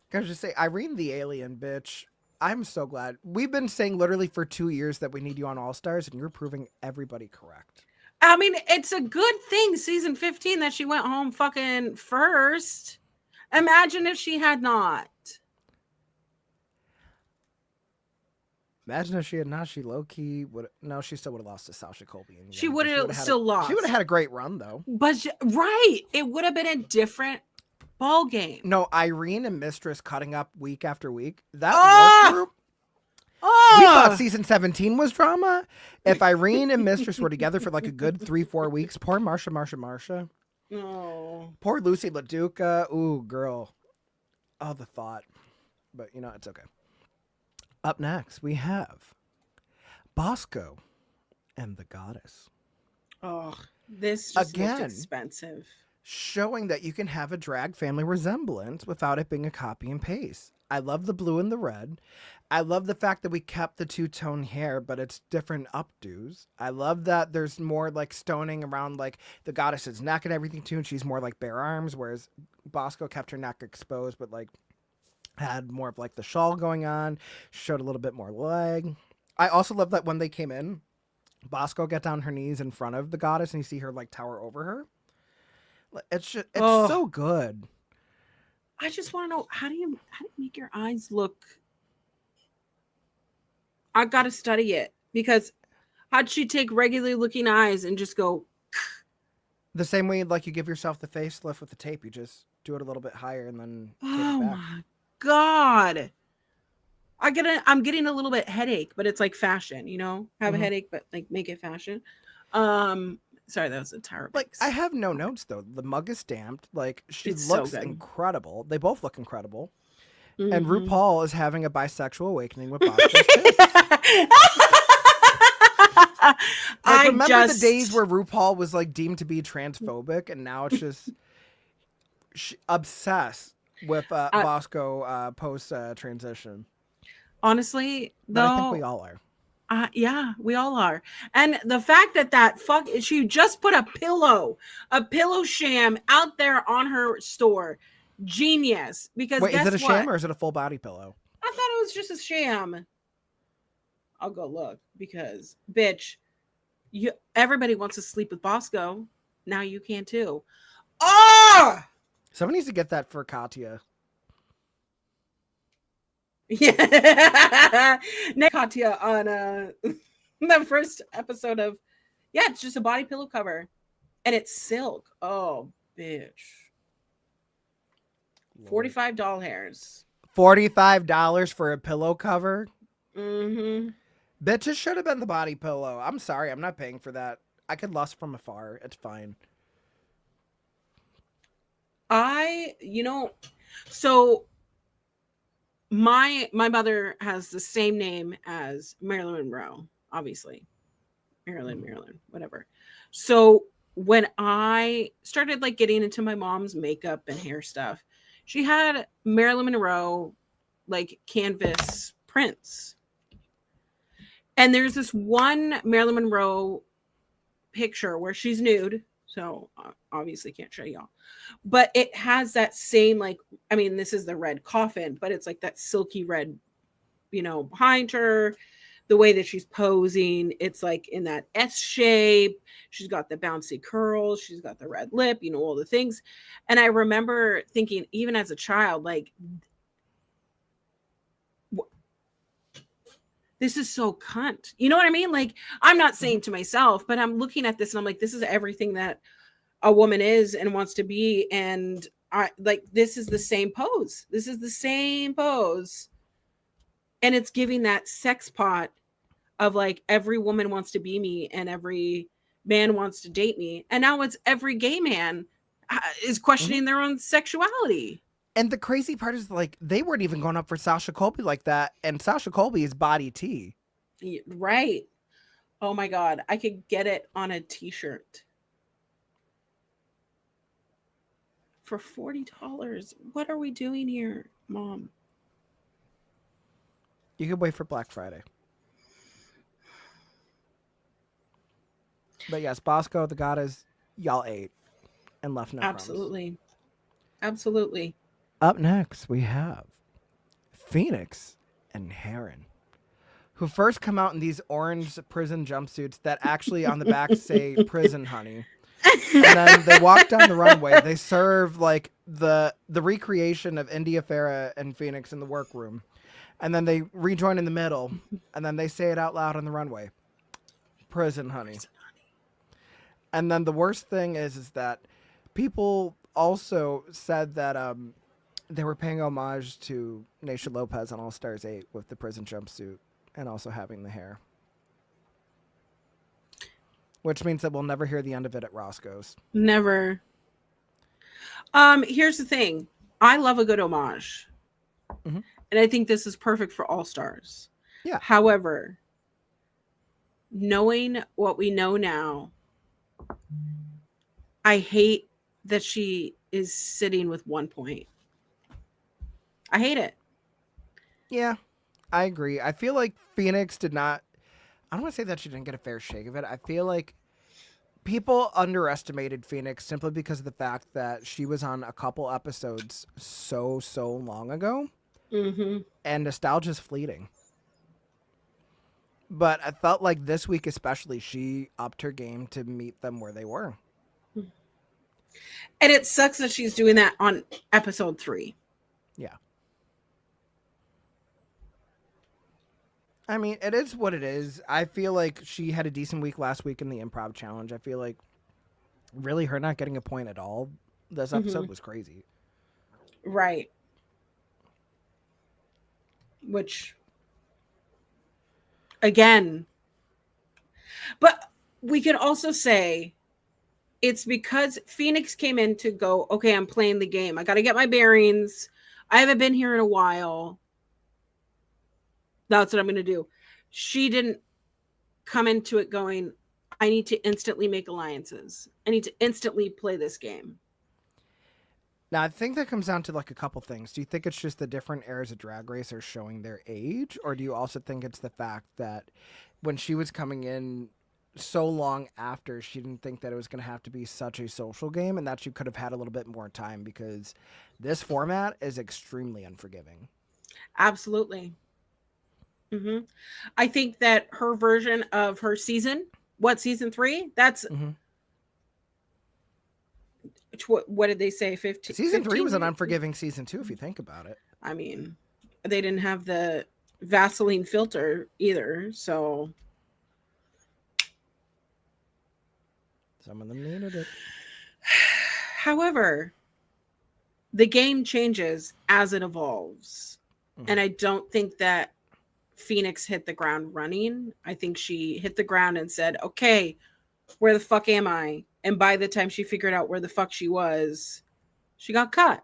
Can I just say, Irene the alien, bitch. I'm so glad. We've been saying literally for 2 years that we need you on All Stars, and you're proving everybody correct. I mean, it's a good thing season 15 that she went home fucking first. Imagine if she had not. Imagine if she had not, she low-key would... No, she still would have lost to Sasha Colby. She would have still lost. She would have had a great run, though. But, right. It would have been a different ball game. No, Irene and Mistress cutting up week after week. That work group... We thought season 17 was drama. If Irene and Mistress were together for like a good 3-4 weeks, poor Marsha. Oh. Poor Lucy LaDuca. Ooh, girl. Oh, the thought. But you know, it's okay. Up next, we have Bosco and the Goddess. Oh, this just looked Again, expensive. showing that you can have a drag family resemblance without it being a copy and paste. I love the blue and the red. I love the fact that we kept the two-tone hair, but it's different updos. I love that there's more like stoning around like the goddess's neck and everything too, and she's more like bare arms, whereas Bosco kept her neck exposed, but like had more of like the shawl going on, showed a little bit more leg. I also love that when they came in, Bosco got down her knees in front of the goddess and you see her like tower over her. It's just, it's Oh. so good. I just want to know, how do you make your eyes look? I got to study it, because how'd she take regularly looking eyes and just go? The same way like you give yourself the facelift with the tape, you just do it a little bit higher and then tape Oh it back. my God. I'm getting a little bit headache, but it's like fashion, you know, have a Mhm. headache, but like make it fashion. Sorry, that was a tire. Like I have no notes though. The mug is stamped. Like she It's so looks good. incredible. They both look incredible. And Mhm. RuPaul is having a bisexual awakening with Bosco's tits. Like, remember the days where RuPaul was like deemed to be transphobic, and now it's just obsessed with Bosco post transition. honestly, But I think though, we all are. yeah, we all are. And the fact that she just put a pillow sham out there on her store, genius. Because Wait, is guess it a what? sham or is it a full body pillow? I thought it was just a sham. I'll go look, because bitch, everybody wants to sleep with Bosco. Now you can too. Oh! Someone needs to get that for Katya. Yeah. Next, Katya on the first episode of, yeah, it's just a body pillow cover. And it's silk. Oh, bitch. 45 doll hairs. $45 for a pillow cover? Mm-hmm. Bitch, it should have been the body pillow. I'm sorry, I'm not paying for that. I could lust from afar. It's fine. So my mother has the same name as Marilyn Monroe, obviously. Marilyn, whatever. So when I started like getting into my mom's makeup and hair stuff, she had Marilyn Monroe like canvas prints. And there's this one Marilyn Monroe picture where she's nude. So obviously can't show y'all. But it has that same, like, I mean, this is the red coffin, but it's like that silky red, behind her. The way that she's posing, it's like in that S shape. She's got the bouncy curls. She's got the red lip, all the things. And I remember thinking, even as a child, like, this is so cunt. You know what I mean? Like, I'm not saying to myself, but I'm looking at this and I'm like, this is everything that a woman is and wants to be. And I like, this is the same pose. This is the same pose. And it's giving that sex pot of like, every woman wants to be me and every man wants to date me. And now it's every gay man is questioning their own sexuality. And the crazy part is, like, they weren't even going up for Sasha Colby like that. And Sasha Colby is body T. Right. Oh my God. I could get it on a t-shirt. For $40. What are we doing here, Mom? You could wait for Black Friday. But yes, Bosco, the goddess, y'all ate and left no crumbs. Absolutely. Absolutely. Up next, we have Phoenix and Heron, who first come out in these orange prison jumpsuits that actually on the back say prison honey. And then they walk down the runway. They serve like the recreation of India Farah and Phoenix in the workroom. And then they rejoin in the middle. And then they say it out loud on the runway. Prison honey. And then the worst thing is that people also said that they were paying homage to Naisha Lopez on All Stars 8 with the prison jumpsuit and also having the hair. Which means that we'll never hear the end of it at Roscoe's. Never. Here's the thing. I love a good homage. Mhm. And I think this is perfect for All Stars. Yeah. However, knowing what we know now, I hate that she is sitting with 1 point. I hate it. Yeah, I agree. I feel like Phoenix did not. I don't want to say that she didn't get a fair shake of it. I feel like people underestimated Phoenix simply because of the fact that she was on a couple episodes so long ago, Mm-hmm. and nostalgia's fleeting. But I felt like this week especially, she upped her game to meet them where they were. And it sucks that she's doing that on episode 3. Yeah. I mean, it is what it is. I feel like she had a decent week last week in the improv challenge. I feel like really her not getting a point at all this episode was crazy. Right. Which, again, but we can also say it's because Phoenix came in to go, okay, I'm playing the game. I got to get my bearings. I haven't been here in a while. That's what I'm going to do. She didn't come into it going, I need to instantly make alliances. I need to instantly play this game. Now, I think that comes down to like a couple things. Do you think it's just the different eras of Drag Race are showing their age? Or do you also think it's the fact that when she was coming in so long after, she didn't think that it was going to have to be such a social game and that she could have had a little bit more time because this format is extremely unforgiving? Absolutely. Mm-hmm. I think that her version of her season, season 3? That's what did they say? 15. Season 3 was an 15? unforgiving season 2, if you think about it. I mean, they didn't have the Vaseline filter either, so Some of them needed it. however, the game changes as it evolves. And I don't think that Phoenix hit the ground running. I think she hit the ground and said, okay, where the fuck am I? And by the time she figured out where the fuck she was, she got cut.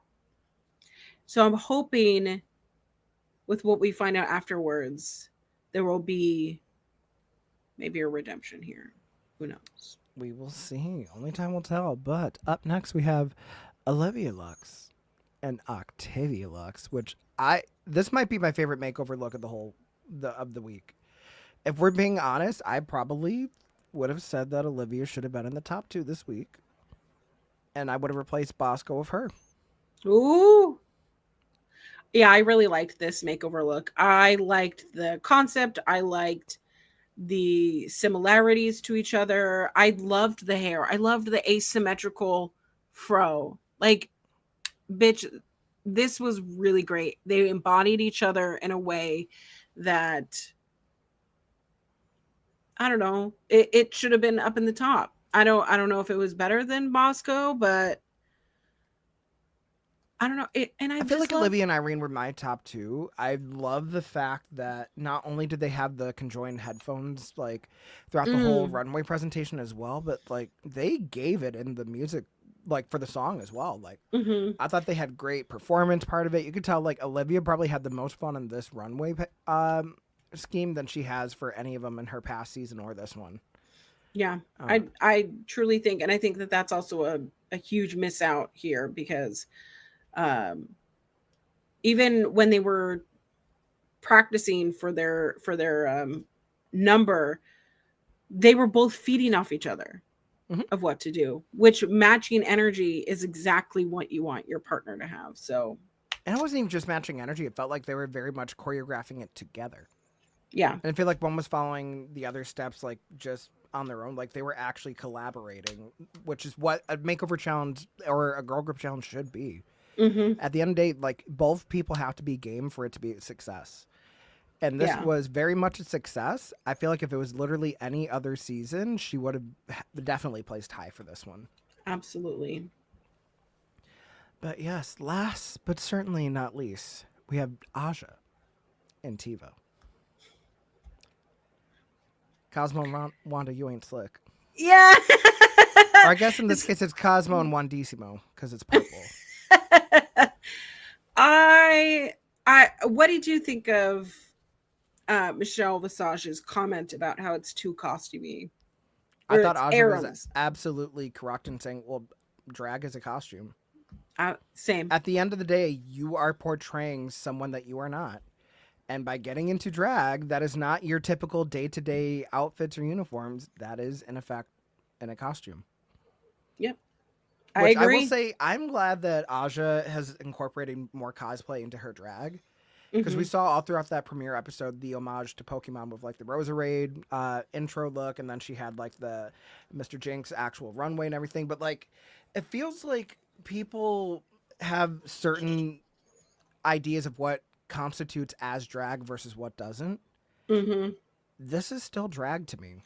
So I'm hoping with what we find out afterwards, there will be maybe a redemption here. Who knows? We will see. Only time will tell. But up next we have Olivia Lux and Octavia Lux, which this might be my favorite makeover look of the week. If we're being honest, I probably would have said that Olivia should have been in the top 2 this week, and I would have replaced Bosco with her. Ooh. Yeah, I really liked this makeover look. I liked the concept. I liked the similarities to each other. I loved the hair. I loved the asymmetrical fro. Like, bitch, this was really great. They embodied each other in a way that, I don't know, it should have been up in the top. I don't know if it was better than Bosco, but I don't know. I feel like Olivia and Irene were my top 2. I love the fact that not only did they have the conjoined headphones like throughout the whole runway presentation as well, but like they gave it in the music, like for the song as well. Like I thought they had great performance part of it. You could tell like Olivia probably had the most fun in this runway scheme than she has for any of them in her past season or this one. Yeah, I truly think, and I think that that's also a huge miss out here because even when they were practicing for their number, they were both feeding off each other of what to do, which matching energy is exactly what you want your partner to have. So, and it wasn't even just matching energy. It felt like they were very much choreographing it together. Yeah. And I feel like one was following the other steps, like just on their own. Like they were actually collaborating, which is what a makeover challenge or a girl group challenge should be. At the end of the day, like both people have to be game for it to be a success. And this was very much a success. I feel like if it was literally any other season, she would have definitely placed high for this one. Absolutely. But yes, last but certainly not least, we have Aja and TiVo. Cosmo and Wanda, you ain't slick. Yeah. Or I guess in this case it's Cosmo and Wandissimo because it's purple. What did you think of Michelle Visage's comment about how it's too costumey? I Or thought it's Aja Arams. was absolutely correct in saying, well, drag is a costume. Same. At the end of the day, you are portraying someone that you are not. And by getting into drag, that is not your typical day-to-day outfits or uniforms. That is, in effect, in a costume. Yep. Which I agree. I will say, I'm glad that Aja has incorporated more cosplay into her drag. Because we saw all throughout that premiere episode the homage to Pokemon with like the Roserade intro look, and then she had like the Mr. Jinx actual runway and everything. But like, it feels like people have certain ideas of what constitutes as drag versus what doesn't. This is still drag to me.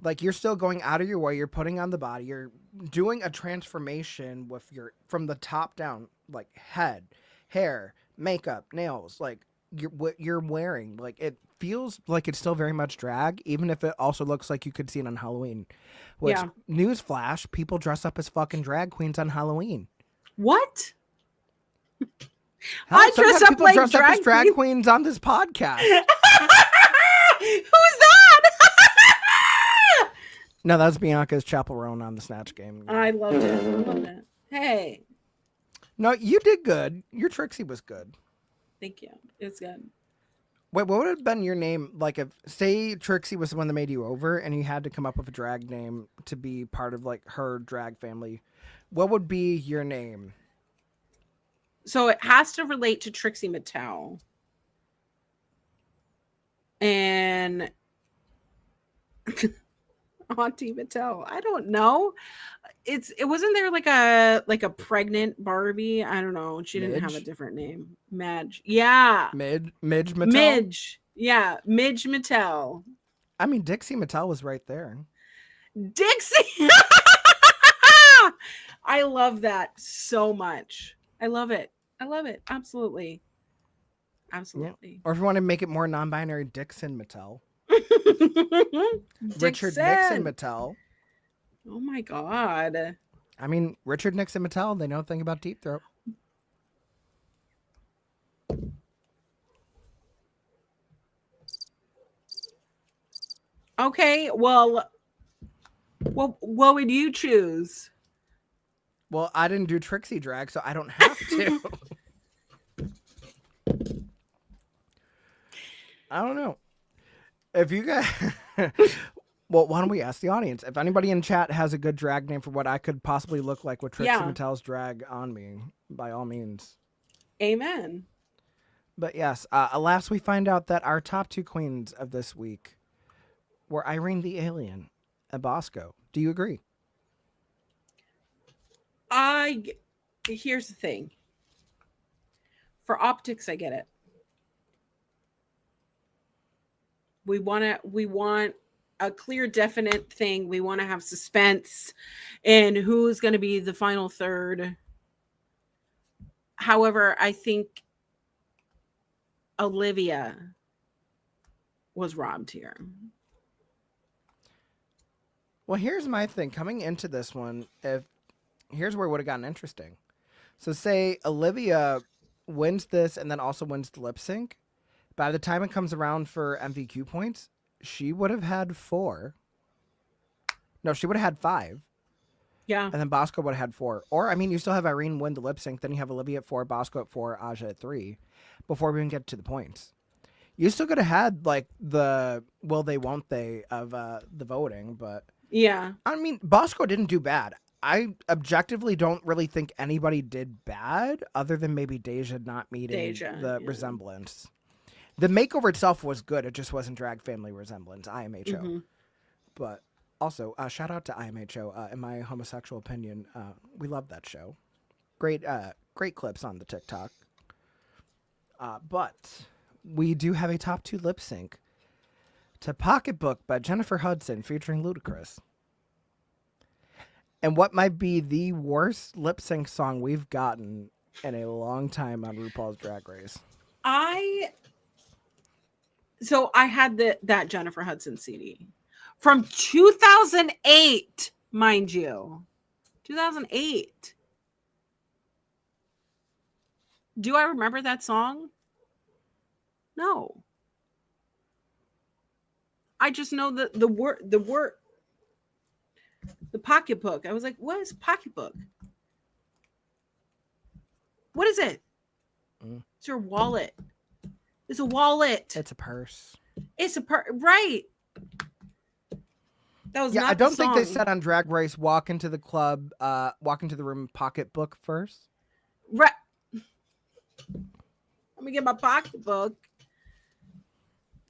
Like, you're still going out of your way. You're putting on the body. You're doing a transformation with your from the top down, like head, hair, makeup, nails, like what you're wearing. Like, it feels like it's still very much drag, even if it also looks like you could see it on Halloween. Which, Yeah. newsflash, people dress up as fucking drag queens on Halloween. What? Hell, I dress sometimes up people like dress up as drag drag queens on this podcast. Who's that? No, that's Bianca's chaperone on the Snatch game. I loved it. I loved it. Hey, No, you did good. Your Trixie was good. thank you. It's good. Wait, what would have been your name? Like, if, say, Trixie was the one that made you over and you had to come up with a drag name to be part of, like, her drag family, what would be your name? So it has to relate to Trixie Mattel. And Auntie Mattel. I don't know. It wasn't there like a pregnant Barbie. I don't know. She didn't have a Midge? different name. Madge. Yeah. Midge Mattel? Midge. Yeah. Midge Mattel. I mean, Dixie Mattel was right there. Dixie. I love that so much. I love it. I love it. Absolutely. Absolutely. Or if you want to make it more non-binary, Dixon Mattel. Richard Dixon. Nixon Mattel. Oh my God. I mean, Richard Nixon Mattel, they know nothing about Deep Throat. Okay, well, what would you choose? Well, I didn't do Trixie drag, so I don't have to. I don't know. If you guys... Well, why don't we ask the audience? If anybody in chat has a good drag name for what I could possibly look like with Trixie Mattel's drag on me, by all means. Amen. But yes, alas, we find out that our top two queens of this week were Irene the Alien and Bosco. Do you agree? Here's the thing. For optics, I get it. We want a clear, definite thing. We want to have suspense and who's going to be the final third. However, I think Olivia was robbed here. Well, here's my thing. Coming into this one, here's where it would have gotten interesting. So say Olivia wins this and then also wins the lip sync. By the time it comes around for MVQ points, she would have had 4. No, she would have had 5. Yeah. And then Bosco would have had 4. Or, I mean, you still have Irene win the lip sync. Then you have Olivia at 4, Bosco at 4, Aja at 3. Before we even get to the points. You still could have had, like, the will they, won't they of the voting. But, Yeah. I mean, Bosco didn't do bad. I objectively don't really think anybody did bad other than maybe Deja not meeting the resemblance. The makeover itself was good. It just wasn't drag family resemblance, IMHO. But also, shout out to IMHO. In my homosexual opinion, we love that show. Great clips on the TikTok. But we do have a top 2 lip sync to Pocketbook by Jennifer Hudson featuring Ludacris. And what might be the worst lip sync song we've gotten in a long time on RuPaul's Drag Race. So I had that Jennifer Hudson CD from 2008. mind you. 2008. Do I remember that song? No. I just know the pocketbook. I was like, what is pocketbook? What is it? It's your wallet. It's a wallet. It's a purse. It's a right. That was Yeah, not I don't the think they song. said on Drag Race, walk into the club, walk into the room, pocketbook first. Right. Let me get my pocketbook.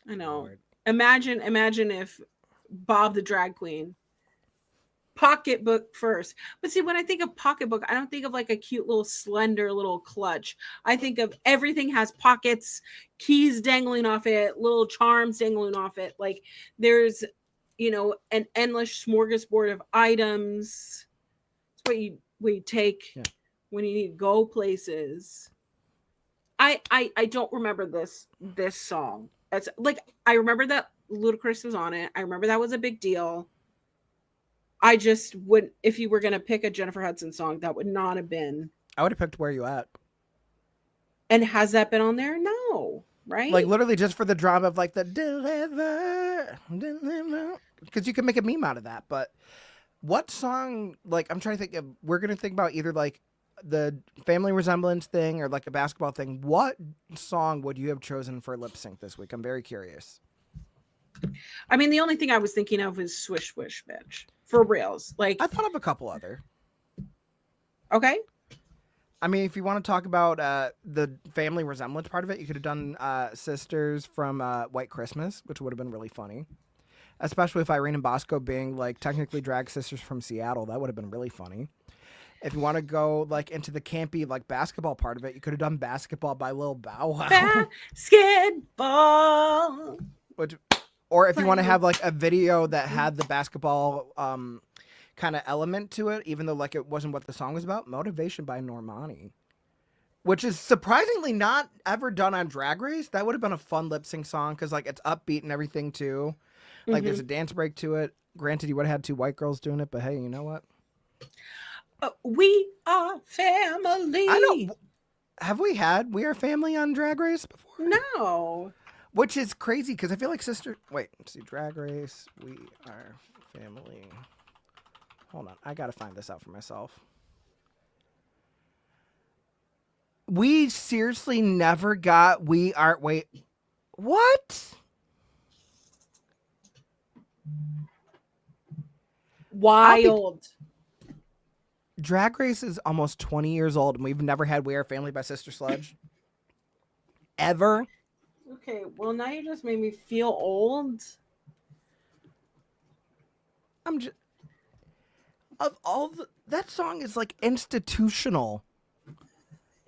I know. Lord. Imagine if Bob the drag queen pocketbook first. But see, when I think of pocketbook, I don't think of like a cute little slender little clutch. I think of everything has pockets, keys dangling off it, little charms dangling off it. Like there's, an endless smorgasbord of items. It's what you take when you need to go places. I don't remember this song. It's like I remember that Ludacris was on it. I remember that was a big deal. I just wouldn't. If you were gonna pick a Jennifer Hudson song, that would not have been. I would have picked Where You At. And has that been on there? No, right? Like literally just for the drama of like the deliver, because you can make a meme out of that. But what song? Like I'm trying to think. We're gonna think about either like the family resemblance thing or like a basketball thing. What song would you have chosen for lip sync this week? I'm very curious. I mean, the only thing I was thinking of was Swish Swish Bitch. For reals. Like I thought of a couple other. okay. I mean, if you want to talk about the family resemblance part of it, you could have done Sisters from White Christmas, which would have been really funny. Especially with Irene and Bosco being like technically drag sisters from Seattle. That would have been really funny. If you want to go like into the campy like basketball part of it, you could have done Basketball by Lil Bow Wow. Basketball. Or if you want to have like a video that had the basketball kind of element to it, even though like it wasn't what the song was about, Motivation by Normani. Which is surprisingly not ever done on Drag Race. That would have been a fun lip sync song because like it's upbeat and everything too. Like there's a dance break to it. Granted, you would have had two white girls doing it, but hey, you know what? We are family. I don't. Have we had We Are Family on Drag Race before? No. Which is crazy because I feel like Wait, let's see. Drag Race, We Are Family. Hold on. I got to find this out for myself. We seriously never got We Are. Wait. What? Wild. Drag Race is almost 20 years old and we've never had We Are Family by Sister Sledge. Ever. Okay, well now you just made me feel old. I'm just that song is like institutional.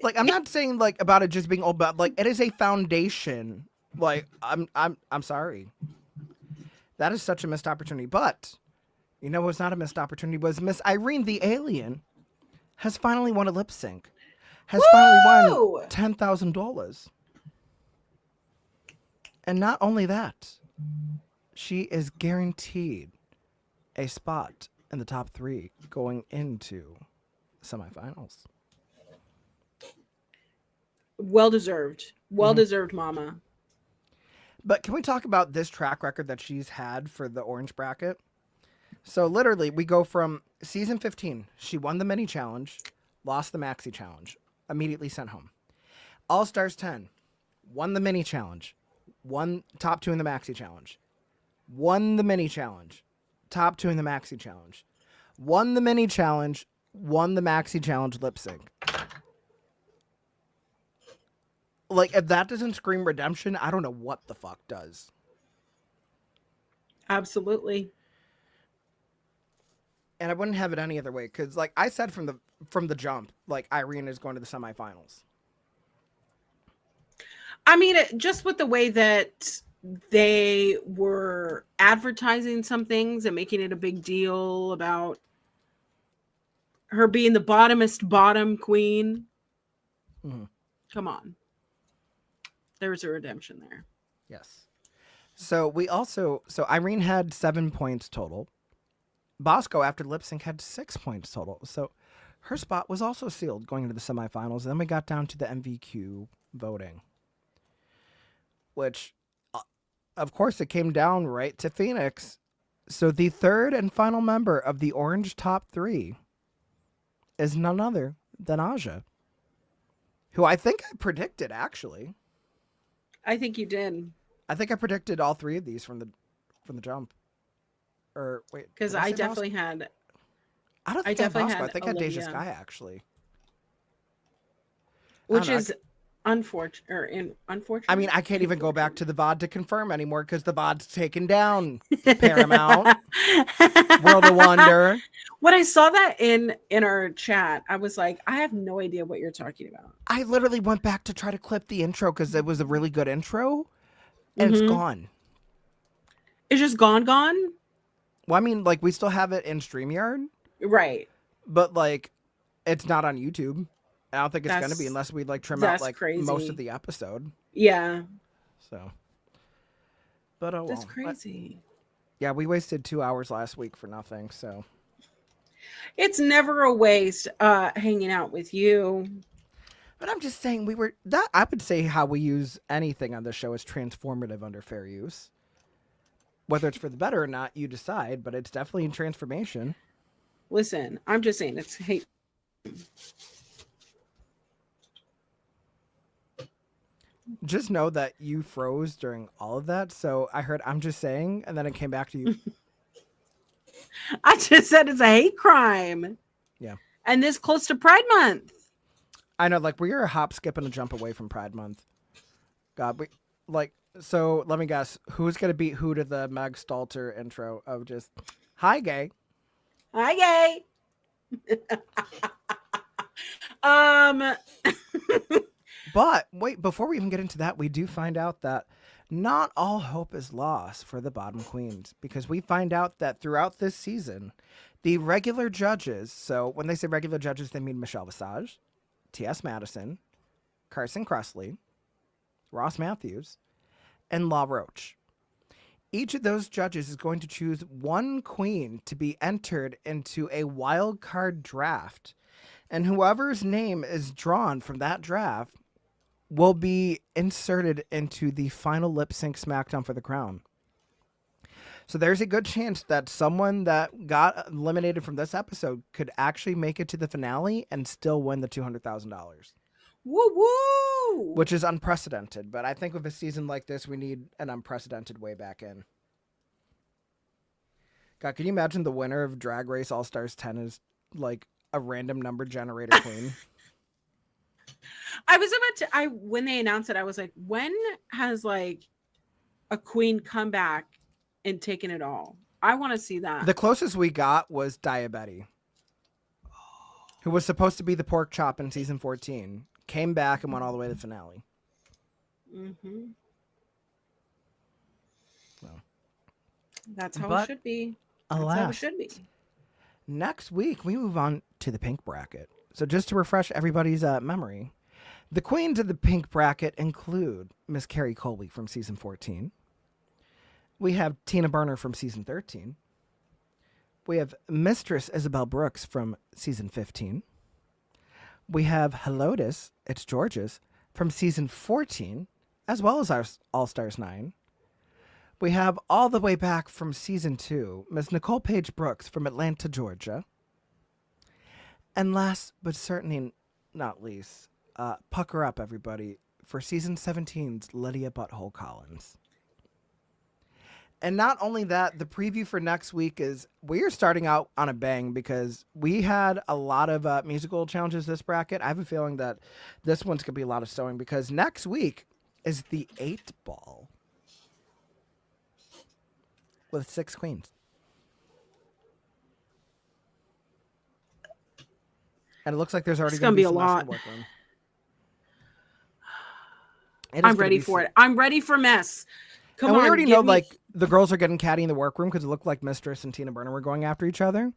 Like I'm not saying like about it just being old, but like it is a foundation. Like I'm sorry. That is such a missed opportunity. But you know what's not a missed opportunity was Miss Irene the Alien has finally won a lip sync. Has finally won $10,000. And not only that, she is guaranteed a spot in the top 3 going into semifinals. Well deserved. Well deserved, mama. But can we talk about this track record that she's had for the orange bracket? So literally, we go from season 15. She won the mini challenge, lost the maxi challenge, immediately sent home. All Stars 10, won the mini challenge, won top 2 in the maxi challenge, won the mini challenge, top 2 in the maxi challenge, won the mini challenge, won the maxi challenge lip sync. Like, if that doesn't scream redemption, I don't know what the fuck does. Absolutely. And I wouldn't have it any other way because, like I said from the jump, like Irene is going to the semifinals. I mean, just with the way that they were advertising some things and making it a big deal about her being the bottomest bottom queen. Mm-hmm. Come on. There was a redemption there. Yes. So Irene had 7 points total. Bosco, after lip sync, had 6 points total. So her spot was also sealed going into the semifinals. Then we got down to the MVQ voting, which, of course, it came down right to Phoenix. So the third and final member of the Orange Top 3 is none other than Aja, who I think I predicted, actually. I think you did. I think I predicted all 3 of these from the jump. Or wait, Because did I say definitely Bosco? had. I don't I think I had definitely Bosco. I had think I had Deja Olivia. Sky, actually. Which know, I is unfortunate. Unfortunate. I mean, I can't even go back to the VOD to confirm anymore because the VOD's taken down. Paramount, World of Wonder. When I saw that in our chat, I was like, I have no idea what you're talking about. I literally went back to try to clip the intro because it was a really good intro, and it's Mhm. gone. It's just gone. Well, I mean, like, we still have it in StreamYard, Right. but, like, it's not on YouTube. I don't think it's going to be That's- unless we, like, trim out, that's like, crazy. most of the episode. Yeah. So. But, oh, That's well. crazy. Yeah, we wasted 2 hours last week for nothing, so. It's never a waste hanging out with you. But I'm just saying I would say how we use anything on the show is transformative under fair use. Whether it's for the better or not, you decide, but it's definitely a transformation. Listen, I'm just saying it's hate. Just know that you froze during all of that. So I heard I'm just saying, and then it came back to you. I just said it's a hate crime. Yeah. And this close to Pride Month. I know, like, we are a hop, skip, and a jump away from Pride Month. God, so let me guess, who's going to beat who to the Meg Stalter intro of just, hi, gay. Hi, gay. But wait, before we even get into that, we do find out that not all hope is lost for the bottom queens, because we find out that throughout this season, the regular judges, so when they say regular judges, they mean Michelle Visage, T.S. Madison, Carson Kressley, Ross Matthews, and La Roche. Each of those judges is going to choose one queen to be entered into a wild card draft, and whoever's name is drawn from that draft will be inserted into the final lip sync SmackDown for the crown. So there's a good chance that someone that got eliminated from this episode could actually make it to the finale and still win the $200,000. Woo woo! Which is unprecedented, but I think with a season like this, we need an unprecedented way back in. God, can you imagine the winner of Drag Race All Stars 10 is like a random number generator queen? I was about to. When they announced it, I was like, when has like a queen come back and taken it all? I want to see that. The closest we got was Diabetti, who was supposed to be the pork chop in season 14, came back and went all the way to the finale. Mm-hmm. Well, That's how but it should be. alas, That's how it should be. next week we move on to the pink bracket. So just to refresh everybody's memory, the queens of the pink bracket include Miss Carrie Colby from season 14. We have Tina Burner from season 13. We have Mistress Isabel Brooks from season 15. We have Helotus, it's George's, from season 14, as well as our All Stars 9. We have all the way back from season 2, Miss Nicole Paige Brooks from Atlanta, Georgia. And last but certainly not least, pucker up, everybody, for season 17's Lydia Butthole Collins. And not only that, the preview for next week is we are starting out on a bang because we had a lot of musical challenges this bracket. I have a feeling that this one's going to be a lot of sewing because next week is the 8 ball with 6 queens. And it looks like there's already It's going to be a some lot. mess to work on. It is I'm gonna ready be for it. I'm ready for mess. Come and on. we already give know, me- like, the girls are getting catty in the workroom because it looked like Mistress and Tina Burner were going after each other.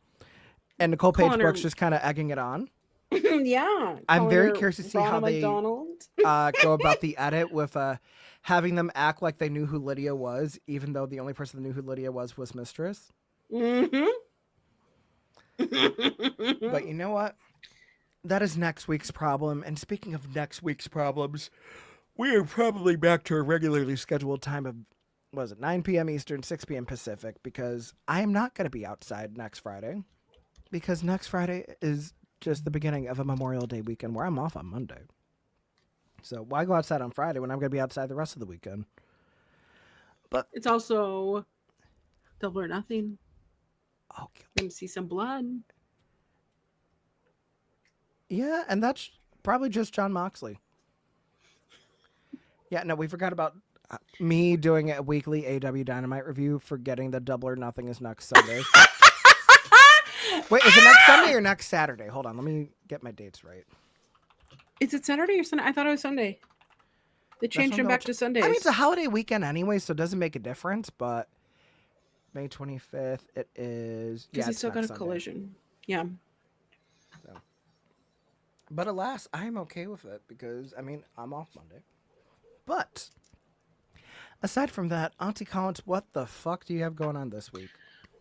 And Nicole Paige Calling her- Brooks just kind of egging it on. yeah. I'm calling very her curious to see Ronald how they McDonald. go about the edit with having them act like they knew who Lydia was, even though the only person that knew who Lydia was Mistress. Mm-hmm. But you know what? That is next week's problem. And speaking of next week's problems, we are probably back to a regularly scheduled time of, was it 9 p.m. Eastern, 6 p.m. Pacific, because I am not going to be outside next Friday. Because next Friday is just the beginning of a Memorial Day weekend where I'm off on Monday. So why go outside on Friday when I'm going to be outside the rest of the weekend? But It's also Double or Nothing. oh, Going to see some blood. yeah, and that's probably just John Moxley. Yeah, no, we forgot about me doing a weekly AW Dynamite review, forgetting that Double or Nothing is next Sunday. Wait, is it next Sunday or next Saturday? Hold on, let me get my dates right. Is it Saturday or Sunday? I thought it was Sunday. They changed them back to Sundays. I mean, it's a holiday weekend anyway, so it doesn't make a difference, but May 25th, it is... Because yeah, he it's still got a next Sunday. collision. Yeah. So. But alas, I'm okay with it because, I mean, I'm off Monday. But aside from that, Auntie Collins, what the fuck do you have going on this week?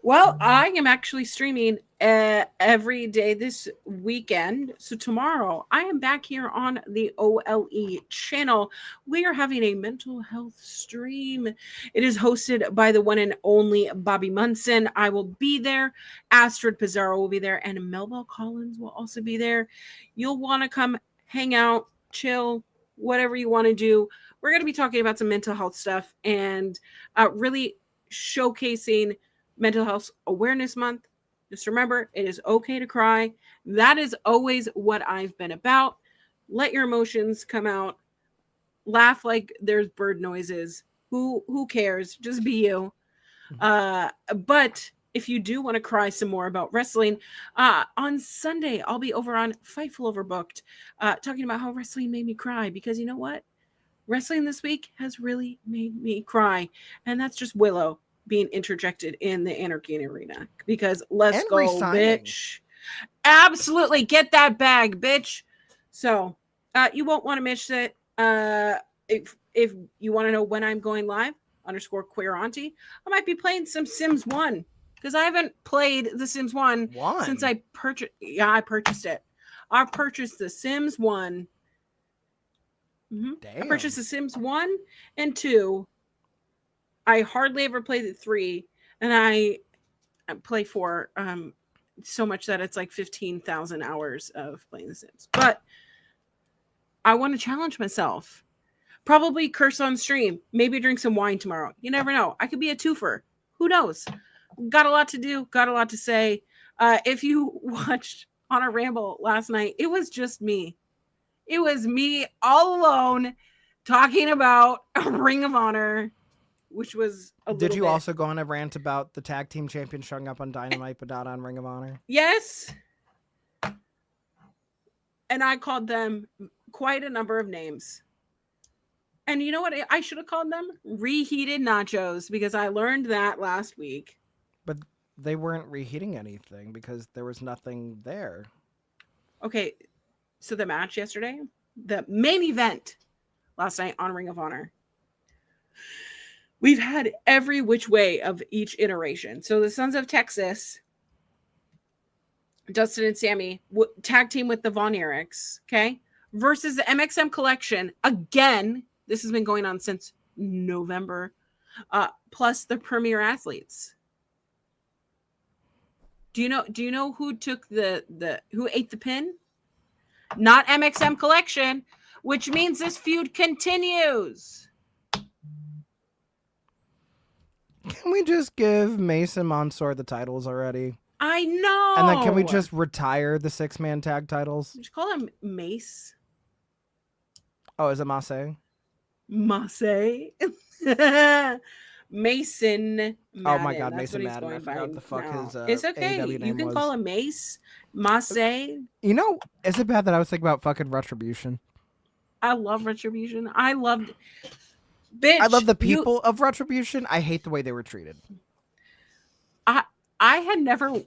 Well, I am actually streaming every day this weekend. So tomorrow, I am back here on the OLE channel. We are having a mental health stream. It is hosted by the one and only Bobby Munson. I will be there. Astrid Pizarro will be there. And Melville Collins will also be there. You'll want to come hang out, chill, whatever you want to do. We're going to be talking about some mental health stuff and really showcasing Mental Health Awareness Month. Just remember, it is okay to cry. That is always what I've been about. Let your emotions come out. Laugh like there's bird noises. Who cares? Just be you. But if you do want to cry some more about wrestling, on Sunday, I'll be over on Fightful Overbooked, talking about how wrestling made me cry. Because you know what? Wrestling this week has really made me cry. And that's just Willow being interjected in the Anarchy Arena. Because let's And go, resigning. bitch. Absolutely. Get that bag, bitch. So you won't want to miss it. If you want to know when I'm going live, _queer auntie, I might be playing some Sims 1. Because I haven't played the Sims 1 since I purchased. Yeah, I purchased it. I purchased the Sims 1. I purchased the Sims 1 and 2. I hardly ever played the 3, and I play 4 so much that it's like 15,000 hours of playing The Sims. But I want to challenge myself. Probably curse on stream. Maybe drink some wine tomorrow. You never know. I could be a twofer. Who knows? Got a lot to do. Got a lot to say. If you watched On a Ramble last night, it was just me. It was me all alone talking about Ring of Honor, which was a little Did you bit... also go on a rant about the tag team champion showing up on Dynamite but not on Ring of Honor? Yes. And I called them quite a number of names. And you know what I should have called them? Reheated nachos, because I learned that last week. But they weren't reheating anything because there was nothing there. Okay, so the match yesterday, the main event last night on Ring of Honor, we've had every which way of each iteration. So the Sons of Texas, Dustin and Sammy, tag team with the Von Erichs, okay, versus the MXM Collection. Again, this has been going on since November, plus the Premier Athletes. Do you know who took who ate the pin? Not MXM Collection, which means this feud continues. Can we just give Mason Mansoor the titles already? I know. And then can we just retire the 6-man tag titles? Did you call him Mace? Oh, is it Mace? Mace. Mason Madden. Oh my God, That's Mason what he's Madden. I going forgot by what the fuck now. his It's okay. AEW You name can was. call him Mace. Mace. You know, is it bad that I was thinking about fucking Retribution? I love Retribution. I loved... Bitch, I love the people of Retribution. I hate the way they were treated. I had never...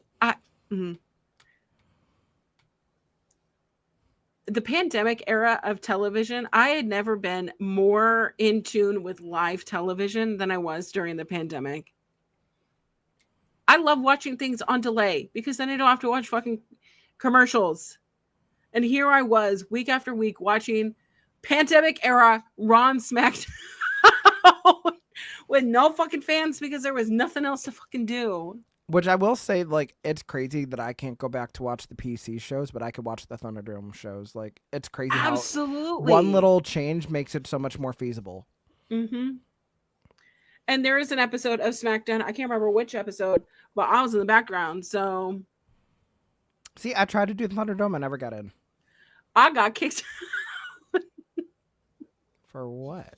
The pandemic era of television, I had never been more in tune with live television than I was during the pandemic. I love watching things on delay because then I don't have to watch fucking commercials. And here I was week after week watching pandemic era Raw and SmackDown with no fucking fans because there was nothing else to fucking do. Which I will say, like, it's crazy that I can't go back to watch the PC shows, but I could watch the Thunderdome shows. Like, it's crazy how Absolutely. one little change makes it so much more feasible. Mm-hmm. And there is an episode of SmackDown. I can't remember which episode, but I was in the background. So See, I tried to do the Thunderdome. I never got in. I got kicked For what?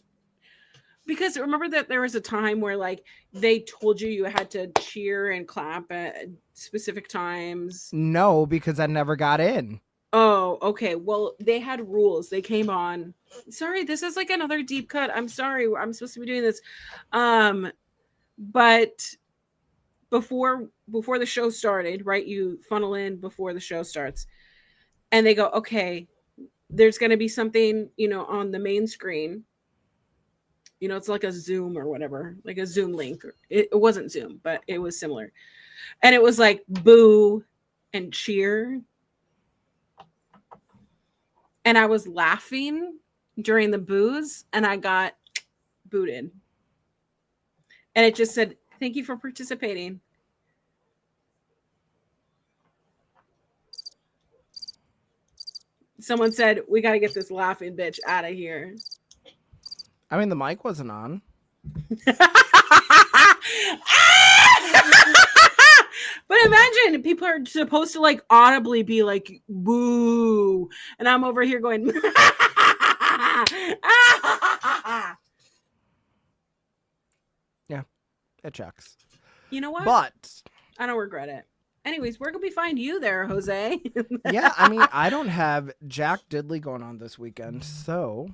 because remember that there was a time where like they told you had to cheer and clap at specific times. No, because I never got in. Oh, okay. Well, they had rules. They came on. Sorry, this is like another deep cut. I'm sorry. I'm supposed to be doing this. But before the show started, right? You funnel in before the show starts. And they go, okay, there's going to be something, on the main screen. It's like a Zoom or whatever, like a Zoom link. It wasn't Zoom, but it was similar. And it was like boo and cheer. And I was laughing during the boos and I got booted. And it just said, thank you for participating. Someone said, we got to get this laughing bitch out of here. I mean, the mic wasn't on. But imagine people are supposed to like audibly be like, boo. And I'm over here going, Yeah, it checks. you know what? But I don't regret it. Anyways, where can we find you there, Jose? yeah, I mean, I don't have Jack Diddley going on this weekend, so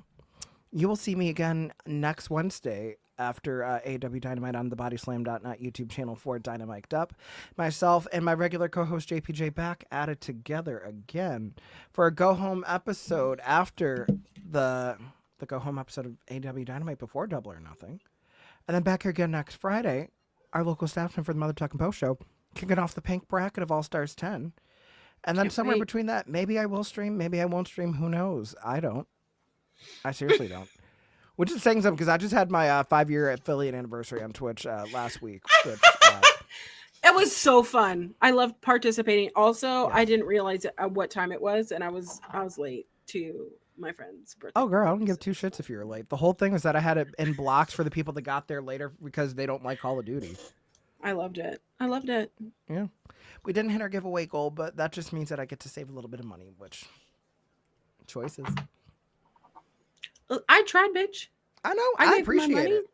you will see me again next Wednesday after AEW Dynamite on the bodyslam.net YouTube channel for Dynamiked Up. Myself and my regular co-host JPJ back at it together again for a go-home episode after the go-home episode of AEW Dynamite before Double or Nothing. And then back here again next Friday, our local establishment for the Mother Talking Post show, kicking off the pink bracket of All Stars 10. And then somewhere between that, maybe I will stream, maybe I won't stream, who knows? I don't. I seriously don't. Which is saying something because I just had my 5-year affiliate anniversary on Twitch last week. Which, it was so fun. I loved participating. Also, I didn't realize what time it was, and I was late to my friend's birthday. Oh, girl, I don't give two shits if you're late. The whole thing was that I had it in blocks for the people that got there later because they don't like Call of Duty. I loved it. I loved it. Yeah. We didn't hit our giveaway goal, but that just means that I get to save a little bit of money, which choices. I tried, bitch. I know. I I gave my appreciate money. it.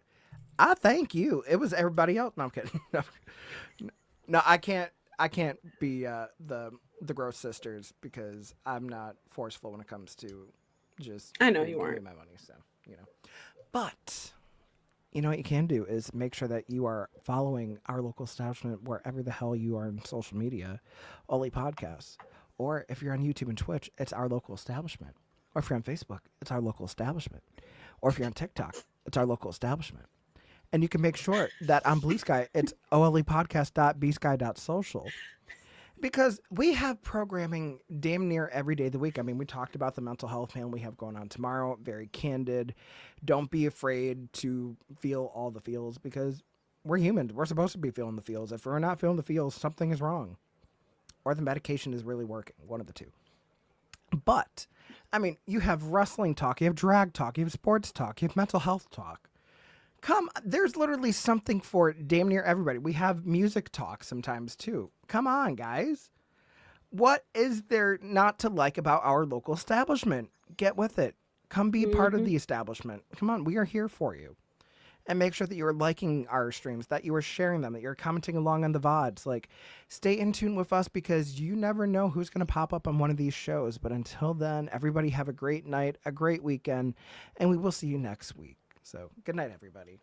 I thank you. It was everybody else. No, I'm kidding. No, I can't be the Gross Sisters because I'm not forceful when it comes to just I know you giving me aren't. my money, so But you know what you can do is make sure that you are following our local establishment wherever the hell you are in social media, Oli Podcasts. Or if you're on YouTube and Twitch, it's our local establishment. Or if you're on Facebook, it's our local establishment. Or if you're on TikTok, it's our local establishment. And you can make sure that on Blue Sky, it's olepodcast.bsky.social. Because we have programming damn near every day of the week. I mean, we talked about the mental health panel we have going on tomorrow. Very candid. Don't be afraid to feel all the feels because we're humans. We're supposed to be feeling the feels. If we're not feeling the feels, something is wrong. Or the medication is really working. One of the two. But, I mean, you have wrestling talk. You have drag talk. You have sports talk. You have mental health talk. There's literally something for damn near everybody. We have music talk sometimes too. Come on, guys. What is there not to like about our local establishment? Get with it. Come be a part of the establishment. Come on, we are here for you. And make sure that you are liking our streams, that you are sharing them, that you're commenting along on the VODs. Like, stay in tune with us because you never know who's going to pop up on one of these shows. But until then, everybody have a great night, a great weekend, and we will see you next week. So, good night, everybody.